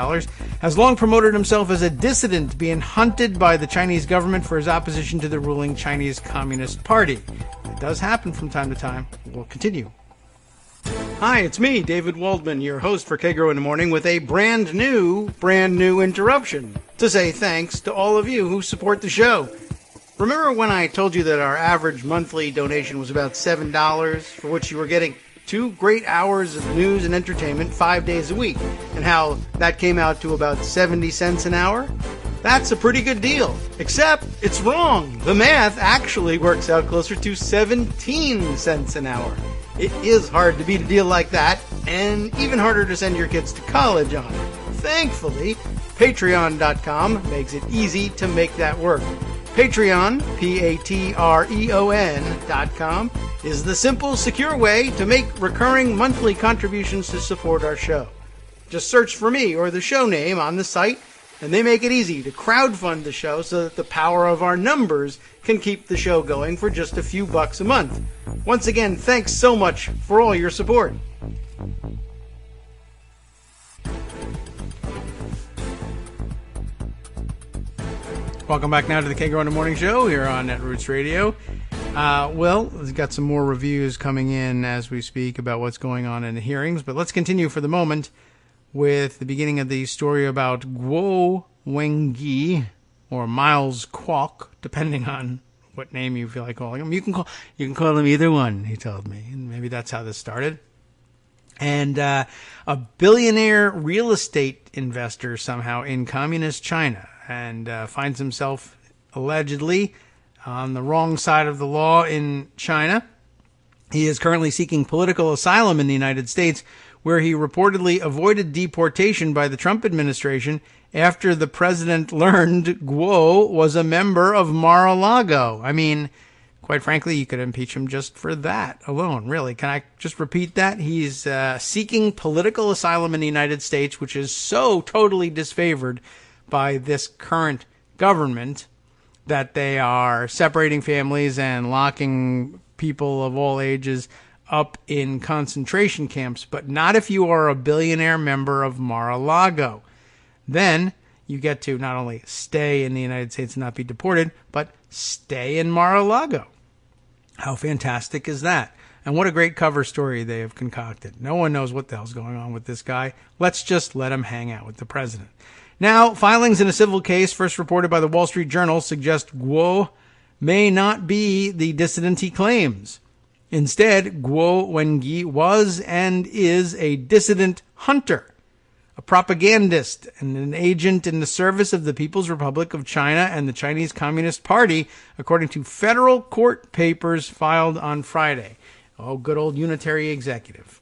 has long promoted himself as a dissident, being hunted by the Chinese government for his opposition to the ruling Chinese Communist Party. It does happen from time to time. We'll continue. Hi, it's me, David Waldman, your host for Kagro in the Morning, with a brand new interruption to say thanks to all of you who support the show. Remember when I told you that our average monthly donation was about $7, for which you were getting 2 great hours of news and entertainment 5 days a week, and how that came out to about 70 cents an hour? That's a pretty good deal, except it's wrong. The math actually works out closer to 17 cents an hour. It is hard to beat a deal like that, and even harder to send your kids to college on. Thankfully, Patreon.com makes it easy to make that work. Patreon, Patreon.com, is the simple, secure way to make recurring monthly contributions to support our show. Just search for me or the show name on the site, and they make it easy to crowdfund the show so that the power of our numbers can keep the show going for just a few bucks a month. Once again, thanks so much for all your support. Welcome back now to the Kagro in the Morning Show here on Netroots Radio. We've got some more reviews coming in as we speak about what's going on in the hearings, but let's continue for the moment with the beginning of the story about Guo Wengi, or Miles Kwok, depending on what name you feel like calling him. You can call him either one, he told me, and maybe that's how this started. And a billionaire real estate investor somehow in communist China, and finds himself allegedly on the wrong side of the law in China. He is currently seeking political asylum in the United States, where he reportedly avoided deportation by the Trump administration after the president learned Guo was a member of Mar-a-Lago. I mean, quite frankly, you could impeach him just for that alone, really. Can I just repeat that? He's seeking political asylum in the United States, which is so totally disfavored by this current government that they are separating families and locking people of all ages up in concentration camps, but not if you are a billionaire member of Mar-a-Lago. Then you get to not only stay in the United States and not be deported, but stay in Mar-a-Lago. How fantastic is that? And what a great cover story they have concocted. No one knows what the hell's going on with this guy. Let's just let him hang out with the president. Now, filings in a civil case first reported by the Wall Street Journal suggest Guo may not be the dissident he claims. Instead, Guo Wengi was and is a dissident hunter, a propagandist, and an agent in the service of the People's Republic of China and the Chinese Communist Party, according to federal court papers filed on Friday. Oh, good old unitary executive.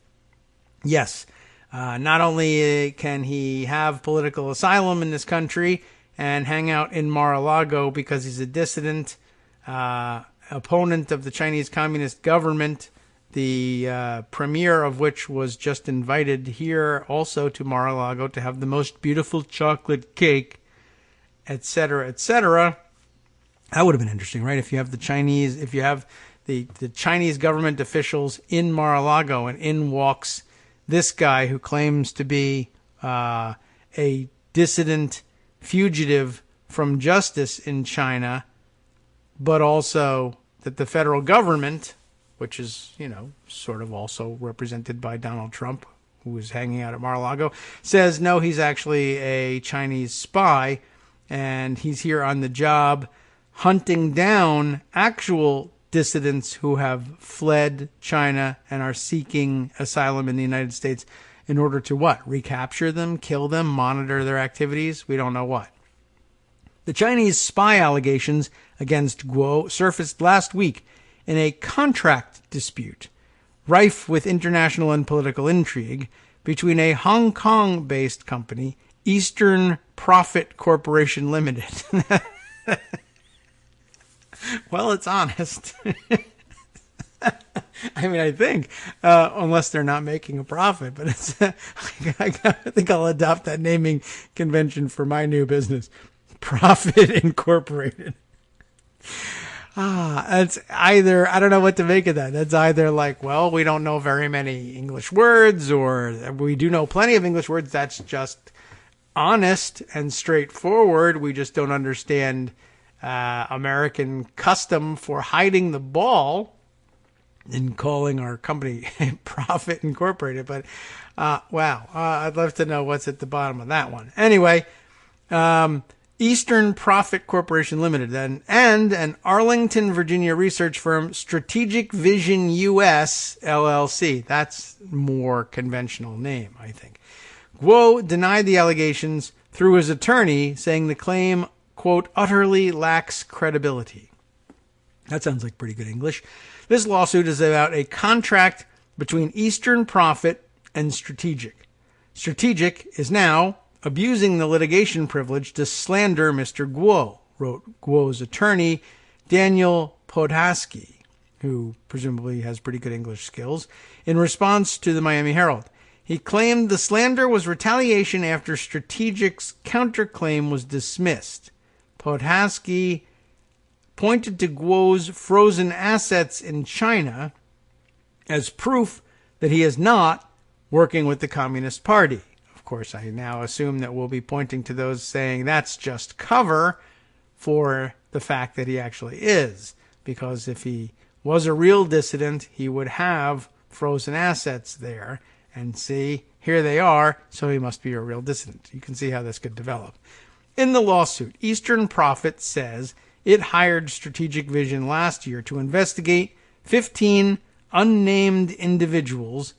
Yes. Not only can he have political asylum in this country and hang out in Mar-a-Lago because he's a dissident, opponent of the Chinese Communist government, the premier of which was just invited here also to Mar-a-Lago to have the most beautiful chocolate cake, etc., etc. That would have been interesting, right? If you have the Chinese government officials in Mar-a-Lago, and in walks this guy who claims to be a dissident fugitive from justice in China, but also that the federal government, which is, sort of also represented by Donald Trump, who is hanging out at Mar-a-Lago, says, no, he's actually a Chinese spy, and he's here on the job hunting down actual dissidents who have fled China and are seeking asylum in the United States in order to what? Recapture them, kill them, monitor their activities? We don't know what. The Chinese spy allegations against Guo surfaced last week in a contract dispute rife with international and political intrigue between a Hong Kong-based company Eastern Profit Corporation Limited. Well, it's honest. I mean, I think, unless they're not making a profit, but it's, I think I'll adopt that naming convention for my new business. Profit Incorporated. It's either, I don't know what to make of that. That's either like, well, we don't know very many English words, or we do know plenty of English words. That's just honest and straightforward. We just don't understand American custom for hiding the ball in calling our company Profit Incorporated. But, wow, I'd love to know what's at the bottom of that one. Anyway, Eastern Profit Corporation Limited and an Arlington, Virginia research firm, Strategic Vision US, LLC. That's more conventional name, I think. Guo denied the allegations through his attorney, saying the claim, quote, utterly lacks credibility. That sounds like pretty good English. This lawsuit is about a contract between Eastern Profit and Strategic. Strategic is now abusing the litigation privilege to slander Mr. Guo, wrote Guo's attorney, Daniel Podhaski, who presumably has pretty good English skills, in response to the Miami Herald. He claimed the slander was retaliation after Strategic's counterclaim was dismissed. Podhaski pointed to Guo's frozen assets in China as proof that he is not working with the Communist Party. Of course, I now assume that we'll be pointing to those saying that's just cover for the fact that he actually is. Because if he was a real dissident, he would have frozen assets there. And see, here they are, so he must be a real dissident. You can see how this could develop. In the lawsuit, Eastern Profit says it hired Strategic Vision last year to investigate 15 unnamed individuals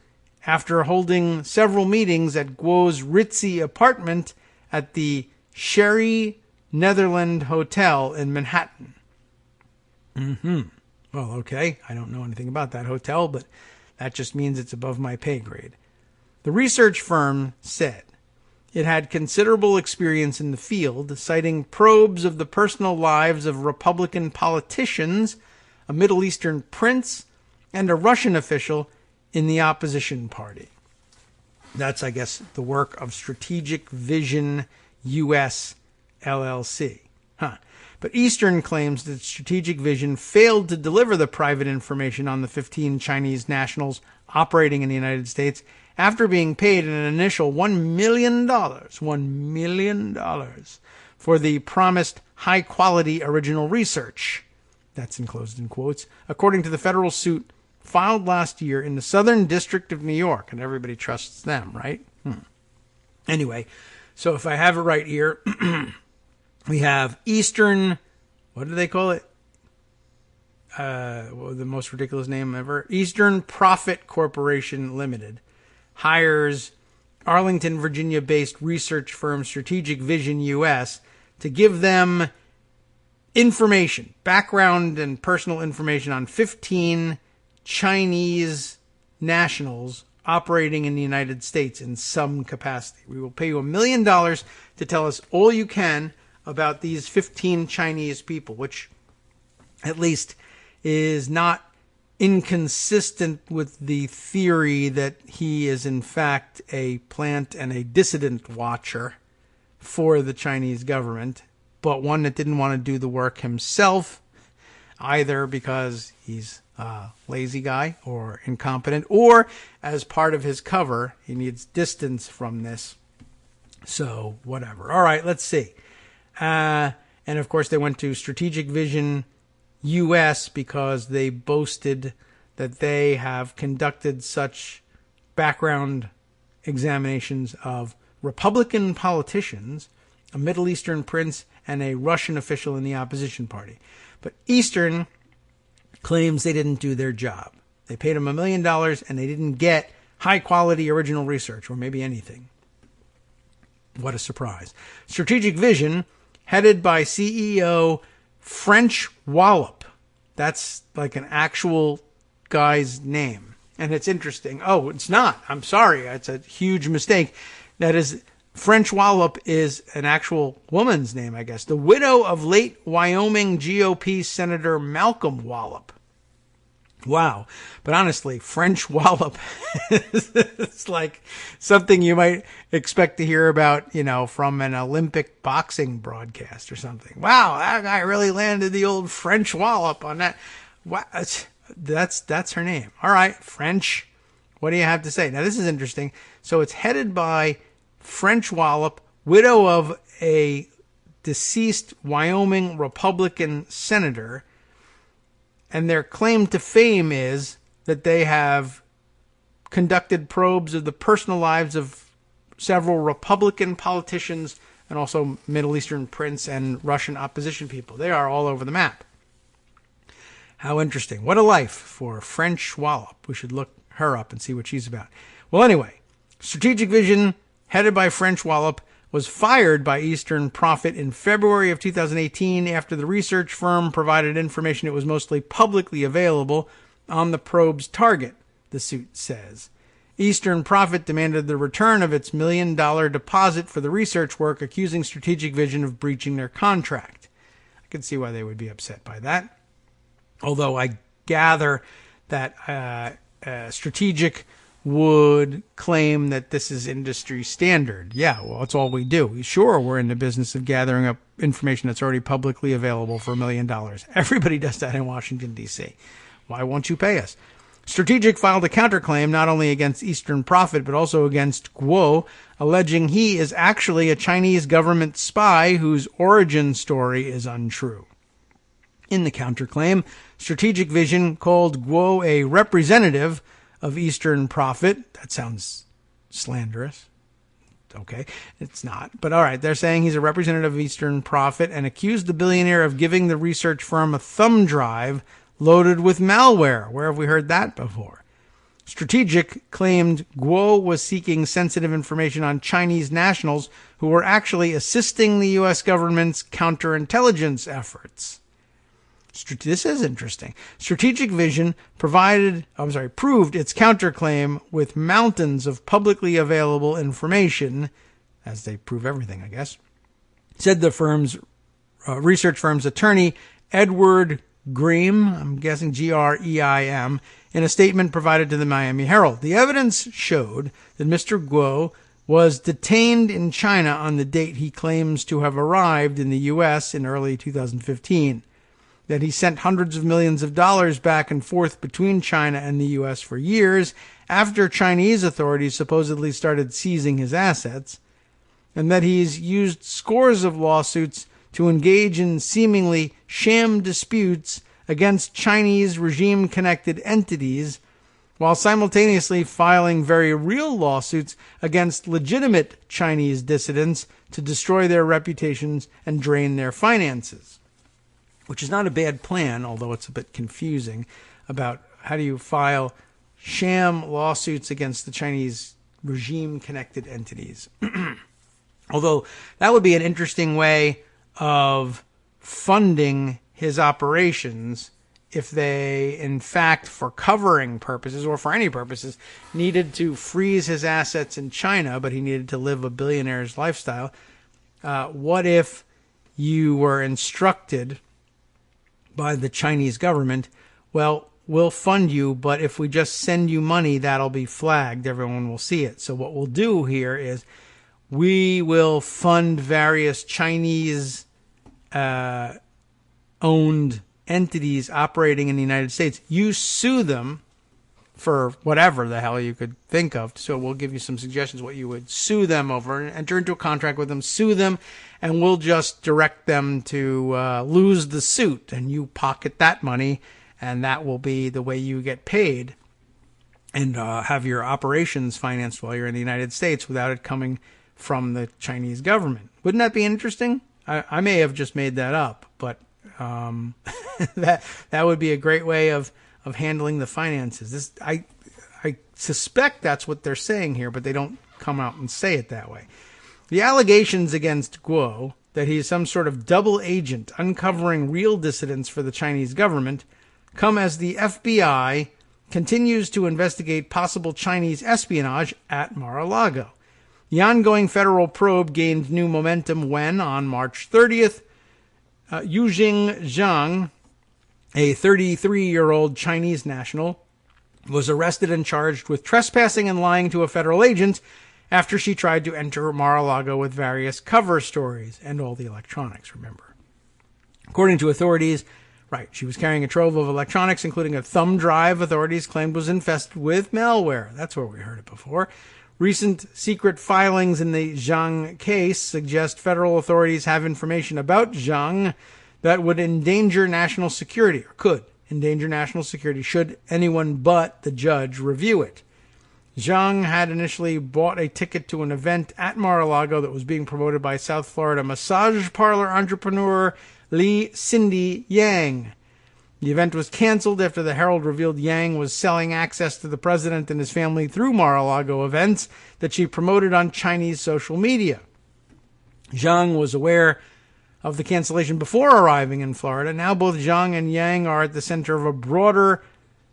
after holding several meetings at Guo's ritzy apartment at the Sherry Netherland Hotel in Manhattan. Well, okay, I don't know anything about that hotel, but that just means it's above my pay grade. The research firm said it had considerable experience in the field, citing probes of the personal lives of Republican politicians, a Middle Eastern prince, and a Russian official in the opposition party. That's, I guess, the work of Strategic Vision US, LLC. But Eastern claims that Strategic Vision failed to deliver the private information on the 15 Chinese nationals operating in the United States after being paid an initial $1 million for the promised high-quality original research. That's enclosed in quotes, according to the federal suit filed last year in the Southern District of New York. And everybody trusts them, right? Anyway, so if I have it right here, we have Eastern, what do they call it? The most ridiculous name ever. Eastern Profit Corporation Limited hires Arlington, Virginia-based research firm Strategic Vision US to give them information, background and personal information on 15 Chinese nationals operating in the United States in some capacity. We will pay you $1 million to tell us all you can about these 15 Chinese people, which at least is not inconsistent with the theory that he is in fact a plant and a dissident watcher for the Chinese government, but one that didn't want to do the work himself, either because he's a lazy guy or incompetent, or as part of his cover, he needs distance from this. So, whatever. All right, let's see. And of course, they went to Strategic Vision US because they boasted that they have conducted such background examinations of Republican politicians, a Middle Eastern prince, and a Russian official in the opposition party. But Eastern claims they didn't do their job. They paid them $1 million and they didn't get high-quality original research, or maybe anything. What a surprise. Strategic Vision, headed by CEO French Wallop. That's like an actual guy's name. And it's interesting. Oh, it's not. I'm sorry. It's a huge mistake. That is French Wallop is an actual woman's name, I guess. The widow of late Wyoming GOP Senator Malcolm Wallop. Wow. But honestly, French Wallop is like something you might expect to hear about, from an Olympic boxing broadcast or something. Wow, that guy really landed the old French Wallop on that. Wow, that's her name. All right, French. What do you have to say? Now, this is interesting. So it's headed by French Wallop, widow of a deceased Wyoming Republican senator. And their claim to fame is that they have conducted probes of the personal lives of several Republican politicians and also Middle Eastern prince and Russian opposition people. They are all over the map. How interesting. What a life for French Wallop. We should look her up and see what she's about. Well, anyway, Strategic Vision, headed by French Wallop, was fired by Eastern Profit in February of 2018 after the research firm provided information that was mostly publicly available on the probe's target, the suit says. Eastern Profit demanded the return of its $1 million deposit for the research work, accusing Strategic Vision of breaching their contract. I can see why they would be upset by that. Although I gather that Strategic would claim that this is industry standard. Yeah, well, that's all we do. Sure, we're in the business of gathering up information that's already publicly available for $1 million. Everybody does that in Washington, D.C. Why won't you pay us? Strategic filed a counterclaim not only against Eastern Profit, but also against Guo, alleging he is actually a Chinese government spy whose origin story is untrue. In the counterclaim, Strategic Vision called Guo a representative of Eastern Profit. That sounds slanderous. Okay, it's not. But all right, they're saying he's a representative of Eastern Profit and accused the billionaire of giving the research firm a thumb drive loaded with malware. Where have we heard that before? Strategic claimed Guo was seeking sensitive information on Chinese nationals who were actually assisting the U.S. government's counterintelligence efforts. This is interesting. Strategic Vision proved its counterclaim with mountains of publicly available information, as they prove everything, I guess, said the firm's research firm's attorney, Edward Greim, I'm guessing Greim, in a statement provided to the Miami Herald. The evidence showed that Mr. Guo was detained in China on the date he claims to have arrived in the U.S. in early 2015. That he sent hundreds of millions of dollars back and forth between China and the U.S. for years after Chinese authorities supposedly started seizing his assets, and that he's used scores of lawsuits to engage in seemingly sham disputes against Chinese regime-connected entities while simultaneously filing very real lawsuits against legitimate Chinese dissidents to destroy their reputations and drain their finances. Which is not a bad plan, although it's a bit confusing about how do you file sham lawsuits against the Chinese regime-connected entities. Although that would be an interesting way of funding his operations if they, in fact, for covering purposes or for any purposes, needed to freeze his assets in China, but he needed to live a billionaire's lifestyle. What if you were instructed by the Chinese government, well, we'll fund you, but if we just send you money, that'll be flagged. Everyone will see it. So what we'll do here is we will fund various Chinese owned entities operating in the United States. You sue them for whatever the hell you could think of. So we'll give you some suggestions what you would sue them over, enter into a contract with them, sue them, and we'll just direct them to lose the suit, and you pocket that money, and that will be the way you get paid and have your operations financed while you're in the United States without it coming from the Chinese government. Wouldn't that be interesting? I may have just made that up, but that would be a great way of handling the finances. I suspect that's what they're saying here, but they don't come out and say it that way. The allegations against Guo, that he is some sort of double agent uncovering real dissidents for the Chinese government, come as the FBI continues to investigate possible Chinese espionage at Mar-a-Lago. The ongoing federal probe gained new momentum when, on March 30th, Yujing Zhang, a 33-year-old Chinese national, was arrested and charged with trespassing and lying to a federal agent after she tried to enter Mar-a-Lago with various cover stories and all the electronics, remember. According to authorities, she was carrying a trove of electronics, including a thumb drive authorities claimed was infested with malware. That's where we heard it before. Recent secret filings in the Zhang case suggest federal authorities have information about Zhang that would endanger national security, or could endanger national security, should anyone but the judge review it. Zhang had initially bought a ticket to an event at Mar-a-Lago that was being promoted by South Florida massage parlor entrepreneur Lee Cindy Yang. The event was canceled after the Herald revealed Yang was selling access to the president and his family through Mar-a-Lago events that she promoted on Chinese social media. Zhang was aware of the cancellation before arriving in Florida. Now both Zhang and Yang are at the center of a broader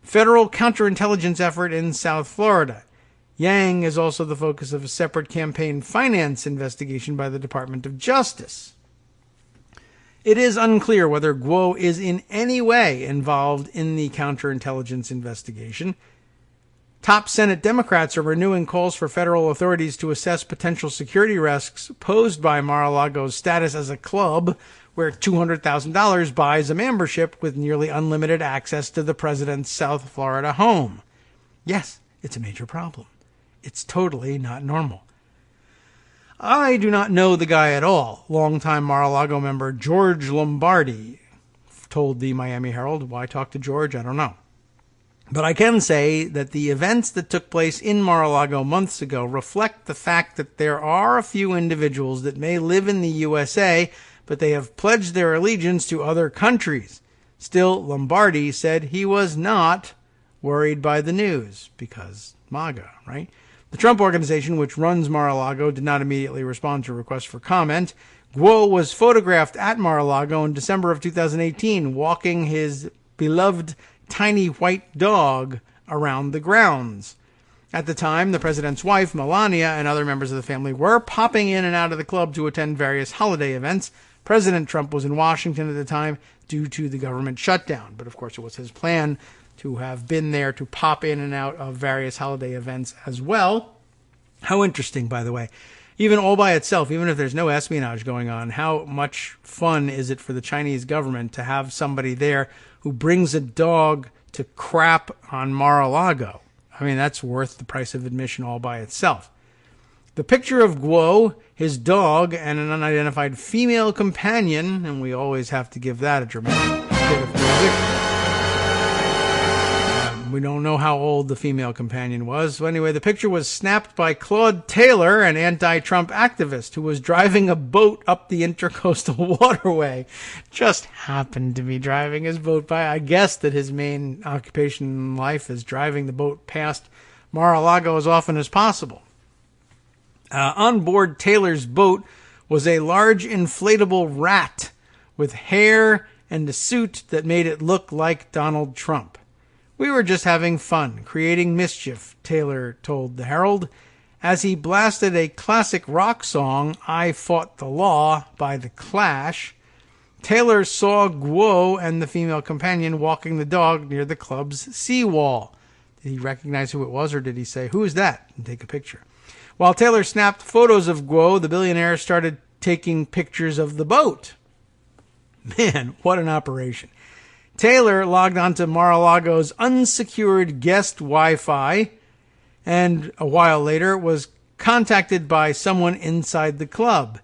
federal counterintelligence effort in South Florida. Yang is also the focus of a separate campaign finance investigation by the Department of Justice. It is unclear whether Guo is in any way involved in the counterintelligence investigation. Top Senate Democrats are renewing calls for federal authorities to assess potential security risks posed by Mar-a-Lago's status as a club where $200,000 buys a membership with nearly unlimited access to the president's South Florida home. Yes, it's a major problem. It's totally not normal. I do not know the guy at all. Longtime Mar-a-Lago member George Lombardi told the Miami Herald. Why talk to George? I don't know. But I can say that the events that took place in Mar-a-Lago months ago reflect the fact that there are a few individuals that may live in the USA, but they have pledged their allegiance to other countries. Still, Lombardi said he was not worried by the news because MAGA, right? The Trump Organization, which runs Mar-a-Lago, did not immediately respond to requests for comment. Guo was photographed at Mar-a-Lago in December of 2018, walking his beloved tiny white dog around the grounds. At the time, the president's wife, Melania, and other members of the family were popping in and out of the club to attend various holiday events. President Trump was in Washington at the time due to the government shutdown. But of course, it was his plan to have been there to pop in and out of various holiday events as well. How interesting, by the way. Even all by itself, even if there's no espionage going on, how much fun is it for the Chinese government to have somebody there who brings a dog to crap on Mar-a-Lago? I mean, that's worth the price of admission all by itself. The picture of Guo, his dog, and an unidentified female companion, and we always have to give that a dramatic bit of music. We don't know how old the female companion was. So anyway, the picture was snapped by Claude Taylor, an anti-Trump activist who was driving a boat up the intercoastal waterway. Just happened to be driving his boat by. I guess that his main occupation in life is driving the boat past Mar-a-Lago as often as possible. On board Taylor's boat was a large inflatable rat with hair and a suit that made it look like Donald Trump. We were just having fun, creating mischief, Taylor told the Herald, as he blasted a classic rock song, I Fought the Law, by The Clash. Taylor saw Guo and the female companion walking the dog near the club's seawall. Did he recognize who it was, or did he say, who is that, and take a picture? While Taylor snapped photos of Guo, the billionaire started taking pictures of the boat. Man, what an operation. Taylor logged onto Mar-a-Lago's unsecured guest Wi-Fi and a while later was contacted by someone inside the club.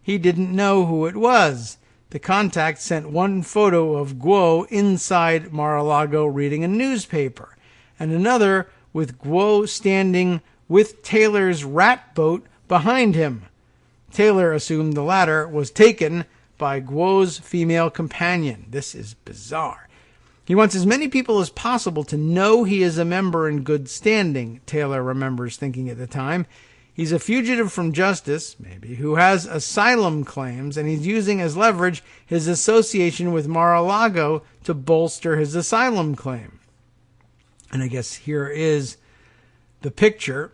He didn't know who it was. The contact sent one photo of Guo inside Mar-a-Lago reading a newspaper and another with Guo standing with Taylor's rat boat behind him. Taylor assumed the latter was taken by Guo's female companion. This is bizarre. He wants as many people as possible to know he is a member in good standing, Taylor remembers thinking at the time. He's a fugitive from justice, maybe, who has asylum claims, and he's using as leverage his association with Mar-a-Lago to bolster his asylum claim. And I guess here is the picture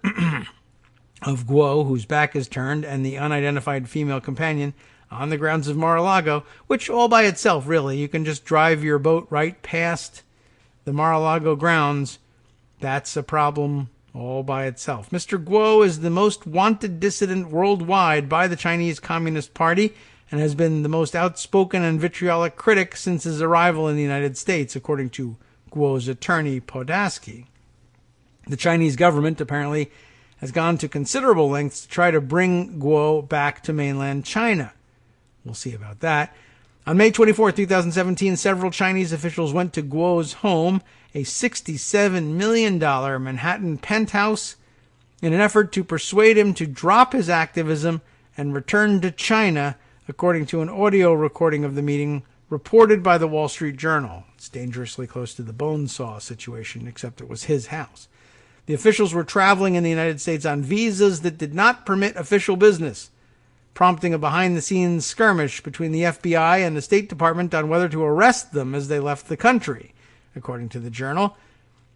of Guo, whose back is turned, and the unidentified female companion on the grounds of Mar-a-Lago, which all by itself, really, you can just drive your boat right past the Mar-a-Lago grounds. That's a problem all by itself. Mr. Guo is the most wanted dissident worldwide by the Chinese Communist Party and has been the most outspoken and vitriolic critic since his arrival in the United States, according to Guo's attorney, Podasky. The Chinese government apparently has gone to considerable lengths to try to bring Guo back to mainland China. We'll see about that. On May 24, 2017, several Chinese officials went to Guo's home, a $67 million Manhattan penthouse, in an effort to persuade him to drop his activism and return to China, according to an audio recording of the meeting reported by the Wall Street Journal. It's dangerously close to the bone saw situation, except it was his house. The officials were traveling in the United States on visas that did not permit official business, prompting a behind-the-scenes skirmish between the FBI and the State Department on whether to arrest them as they left the country, according to the Journal.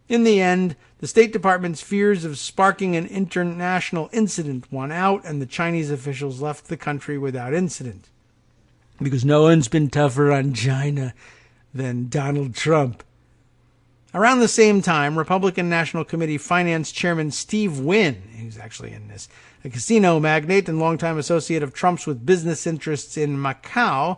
In the end, the State Department's fears of sparking an international incident won out, and the Chinese officials left the country without incident. Because no one's been tougher on China than Donald Trump. Around the same time, Republican National Committee Finance Chairman Steve Wynn, who's actually in this, a casino magnate and longtime associate of Trump's with business interests in Macau,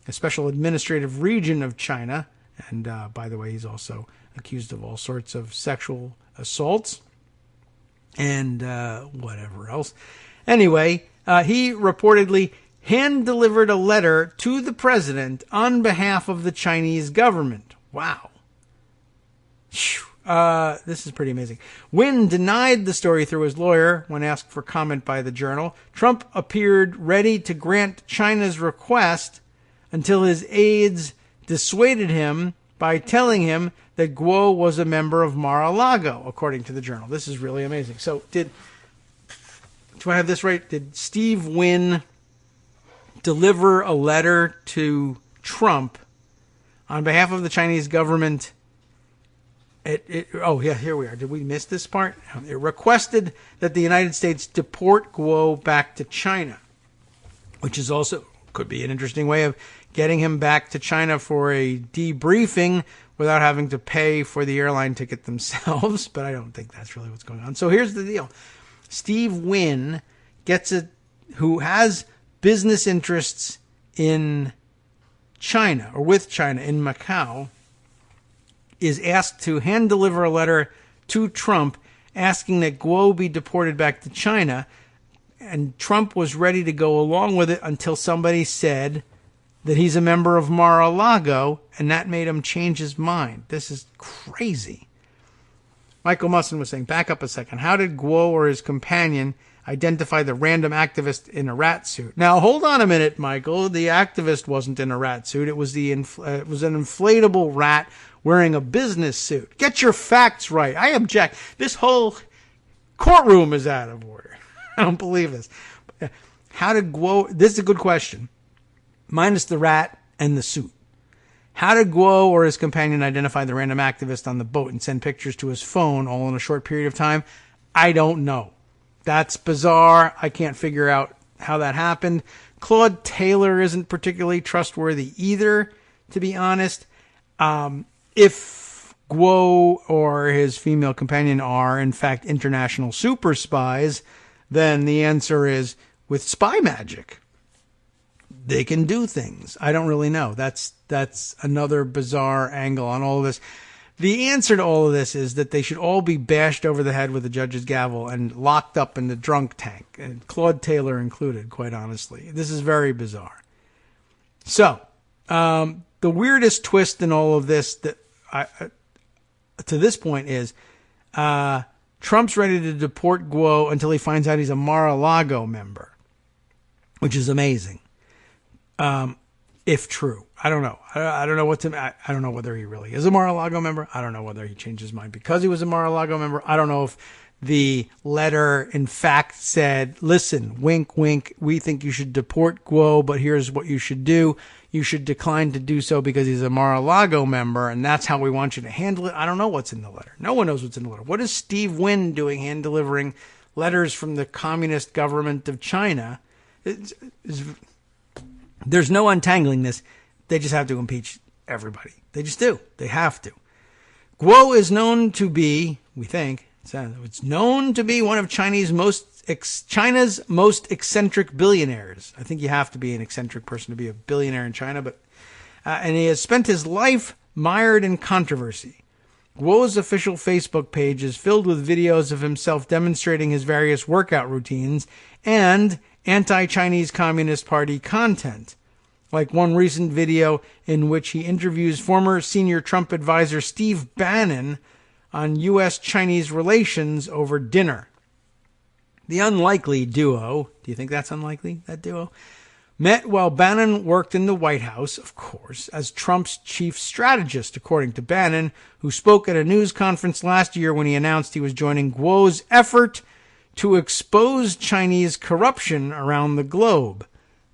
a special administrative region of China, and by the way, he's also accused of all sorts of sexual assaults and whatever else. Anyway, he reportedly hand-delivered a letter to the president on behalf of the Chinese government. Wow. This is pretty amazing. Wynn denied the story through his lawyer when asked for comment by the Journal. Trump appeared ready to grant China's request until his aides dissuaded him by telling him that Guo was a member of Mar-a-Lago, according to the Journal. This is really amazing. So do I have this right? Did Steve Wynn deliver a letter to Trump on behalf of the Chinese government? Oh, yeah, here we are. Did we miss this part? It requested that the United States deport Guo back to China, which is also could be an interesting way of getting him back to China for a debriefing without having to pay for the airline ticket themselves. But I don't think that's really what's going on. So here's the deal. Steve Wynn who has business interests in China, or with China, in Macau, is asked to hand-deliver a letter to Trump asking that Guo be deported back to China, and Trump was ready to go along with it until somebody said that he's a member of Mar-a-Lago, and that made him change his mind. This is crazy. Michael Musson was saying, back up a second, how did Guo or his companion identify the random activist in a rat suit? Now, hold on a minute, Michael. The activist wasn't in a rat suit. It was an inflatable rat wearing a business suit. Get your facts right. I object. This whole courtroom is out of order. I don't believe this. How did Guo... This is a good question. Minus the rat and the suit. How did Guo or his companion identify the random activist on the boat and send pictures to his phone all in a short period of time? I don't know. That's bizarre. I can't figure out how that happened. Claude Taylor isn't particularly trustworthy either, to be honest. If Guo or his female companion are, in fact, international super spies, then the answer is with spy magic. They can do things. I don't really know. That's another bizarre angle on all of this. The answer to all of this is that they should all be bashed over the head with a judge's gavel and locked up in the drunk tank, and Claude Taylor included, quite honestly. This is very bizarre. So, the weirdest twist in all of this that to this point is Trump's ready to deport Guo until he finds out he's a Mar-a-Lago member, which is amazing. If true. I don't know. I don't know I don't know whether he really is a Mar-a-Lago member. I don't know whether he changed his mind because he was a Mar-a-Lago member. I don't know if the letter, in fact, said, listen, wink, wink, we think you should deport Guo, but here's what you should do. You should decline to do so because he's a Mar-a-Lago member, and that's how we want you to handle it. I don't know what's in the letter. No one knows what's in the letter. What is Steve Wynn doing hand-delivering letters from the communist government of China. There's no untangling this. They just have to impeach everybody. They just do. They have to. Guo is known to be, we think, it's known to be one of China's most eccentric billionaires. I think you have to be an eccentric person to be a billionaire in China, but and he has spent his life mired in controversy. Guo's official Facebook page is filled with videos of himself demonstrating his various workout routines and anti-Chinese Communist Party content, like one recent video in which he interviews former senior Trump advisor Steve Bannon on U.S.-Chinese relations over dinner. The unlikely duo, do you think that's unlikely, that duo, met while Bannon worked in the White House, of course, as Trump's chief strategist, according to Bannon, who spoke at a news conference last year when he announced he was joining Guo's effort to expose Chinese corruption around the globe.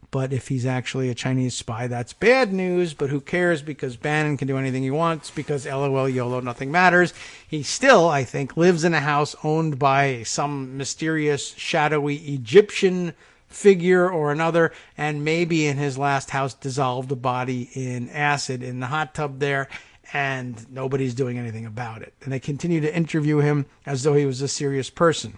But if he's actually a Chinese spy, that's bad news, but who cares, because Bannon can do anything he wants, because LOL, YOLO, nothing matters. He still, I think, lives in a house owned by some mysterious, shadowy Egyptian figure or another, and maybe in his last house dissolved a body in acid in the hot tub there, and nobody's doing anything about it. And they continue to interview him as though he was a serious person.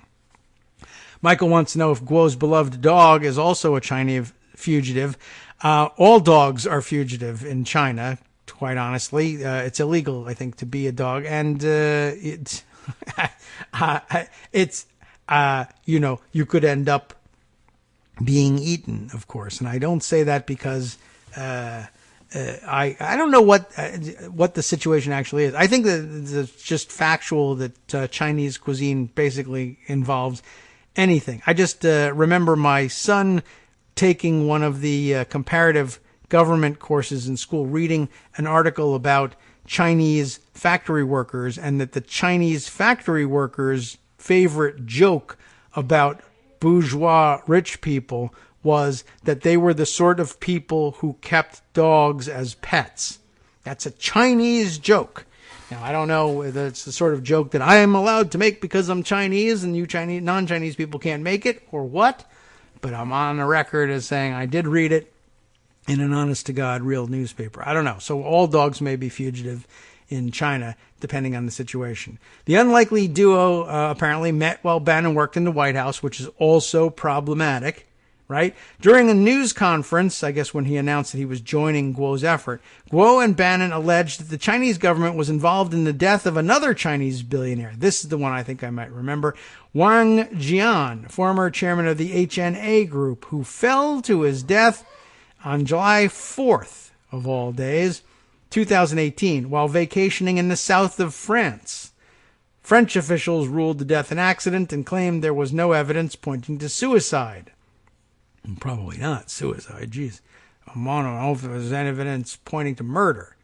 Michael wants to know if Guo's beloved dog is also a Chinese fugitive. All dogs are fugitive in China, quite honestly. It's illegal, I think, to be a dog. And you could end up being eaten, of course. And I don't say that because I don't know what the situation actually is. I think that it's just factual that Chinese cuisine basically involves anything. I just remember my son taking one of the comparative government courses in school, reading an article about Chinese factory workers, and that the Chinese factory workers' favorite joke about bourgeois rich people was that they were the sort of people who kept dogs as pets. That's a Chinese joke. Now, I don't know whether it's the sort of joke that I am allowed to make because I'm Chinese and you Chinese, non-Chinese people can't make it, or what, but I'm on the record as saying I did read it in an honest-to-God real newspaper. I don't know. So all dogs may be fugitive in China, depending on the situation. The unlikely duo apparently met while Bannon worked in the White House, which is also problematic, right? During a news conference, I guess when he announced that he was joining Guo's effort, Guo and Bannon alleged that the Chinese government was involved in the death of another Chinese billionaire. This is the one I think I might remember. Wang Jian, former chairman of the HNA Group, who fell to his death on July 4th, of all days, 2018, while vacationing in the south of France. French officials ruled the death an accident and claimed there was no evidence pointing to suicide. Probably not suicide, geez. I don't know if there was any evidence pointing to murder.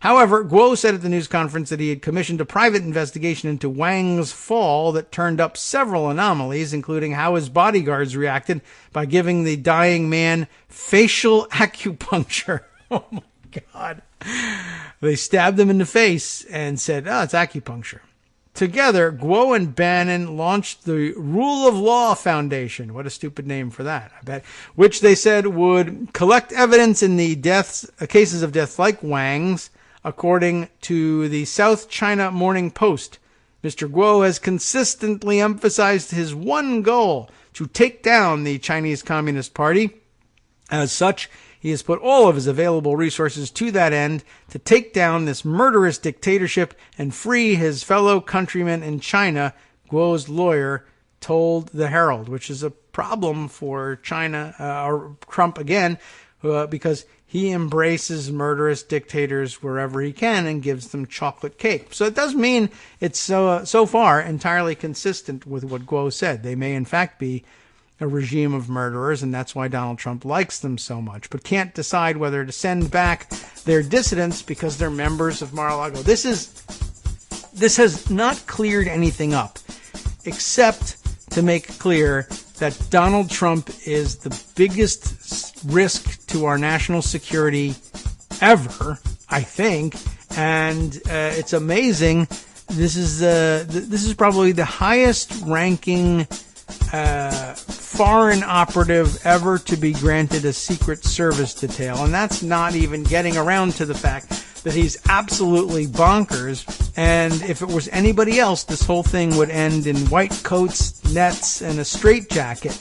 However, Guo said at the news conference that he had commissioned a private investigation into Wang's fall that turned up several anomalies, including how his bodyguards reacted by giving the dying man facial acupuncture. Oh my God. They stabbed him in the face and said, it's acupuncture. Together, Guo and Bannon launched the Rule of Law Foundation. What a stupid name for that, I bet. Which they said would collect evidence in the cases of deaths like Wang's, according to the South China Morning Post. Mr. Guo has consistently emphasized his one goal, to take down the Chinese Communist Party. As such, he has put all of his available resources to that end to take down this murderous dictatorship and free his fellow countrymen in China, Guo's lawyer told the Herald, which is a problem for China, or Trump again, because he embraces murderous dictators wherever he can and gives them chocolate cake. So it does mean it's so far entirely consistent with what Guo said. They may in fact be a regime of murderers, and that's why Donald Trump likes them so much, but can't decide whether to send back their dissidents because they're members of Mar-a-Lago. This has not cleared anything up, except to make clear that Donald Trump is the biggest risk to our national security ever, I think, and it's amazing this is probably the highest ranking foreign operative ever to be granted a Secret Service detail, and that's not even getting around to the fact that he's absolutely bonkers, and if it was anybody else, this whole thing would end in white coats, nets, and a straitjacket.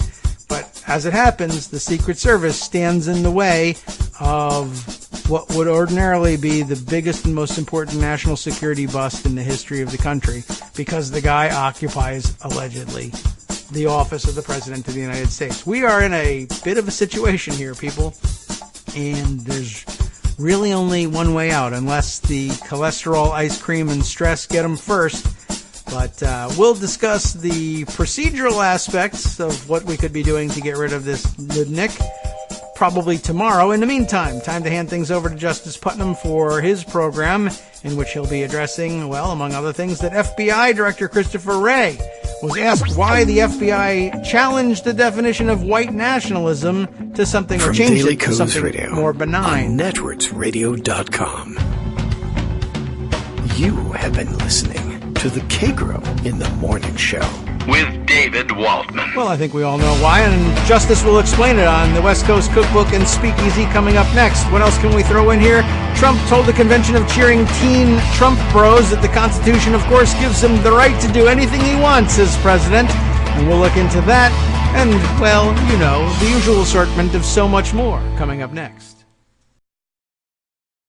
But as it happens, the Secret Service stands in the way of what would ordinarily be the biggest and most important national security bust in the history of the country, because the guy occupies, allegedly, the office of the President of the United States. We are in a bit of a situation here, people, and there's really only one way out, unless the cholesterol, ice cream, and stress get them first. But we'll discuss the procedural aspects of what we could be doing to get rid of this Nudnik probably tomorrow. In the meantime, time to hand things over to Justice Putnam for his program, in which he'll be addressing, well, among other things, that FBI Director Christopher Wray was asked why the FBI challenged the definition of white nationalism to something, or changed it to something Radio, more benign. On networksradio.com. You have been listening to the Kagro in the Morning Show with David Waldman. Well, I think we all know why, and Justice will explain it on the West Coast Cookbook and Speakeasy coming up next. What else can we throw in here? Trump told the convention of cheering teen Trump bros that the Constitution, of course, gives him the right to do anything he wants as president, and we'll look into that, and, well, you know, the usual assortment of so much more coming up next.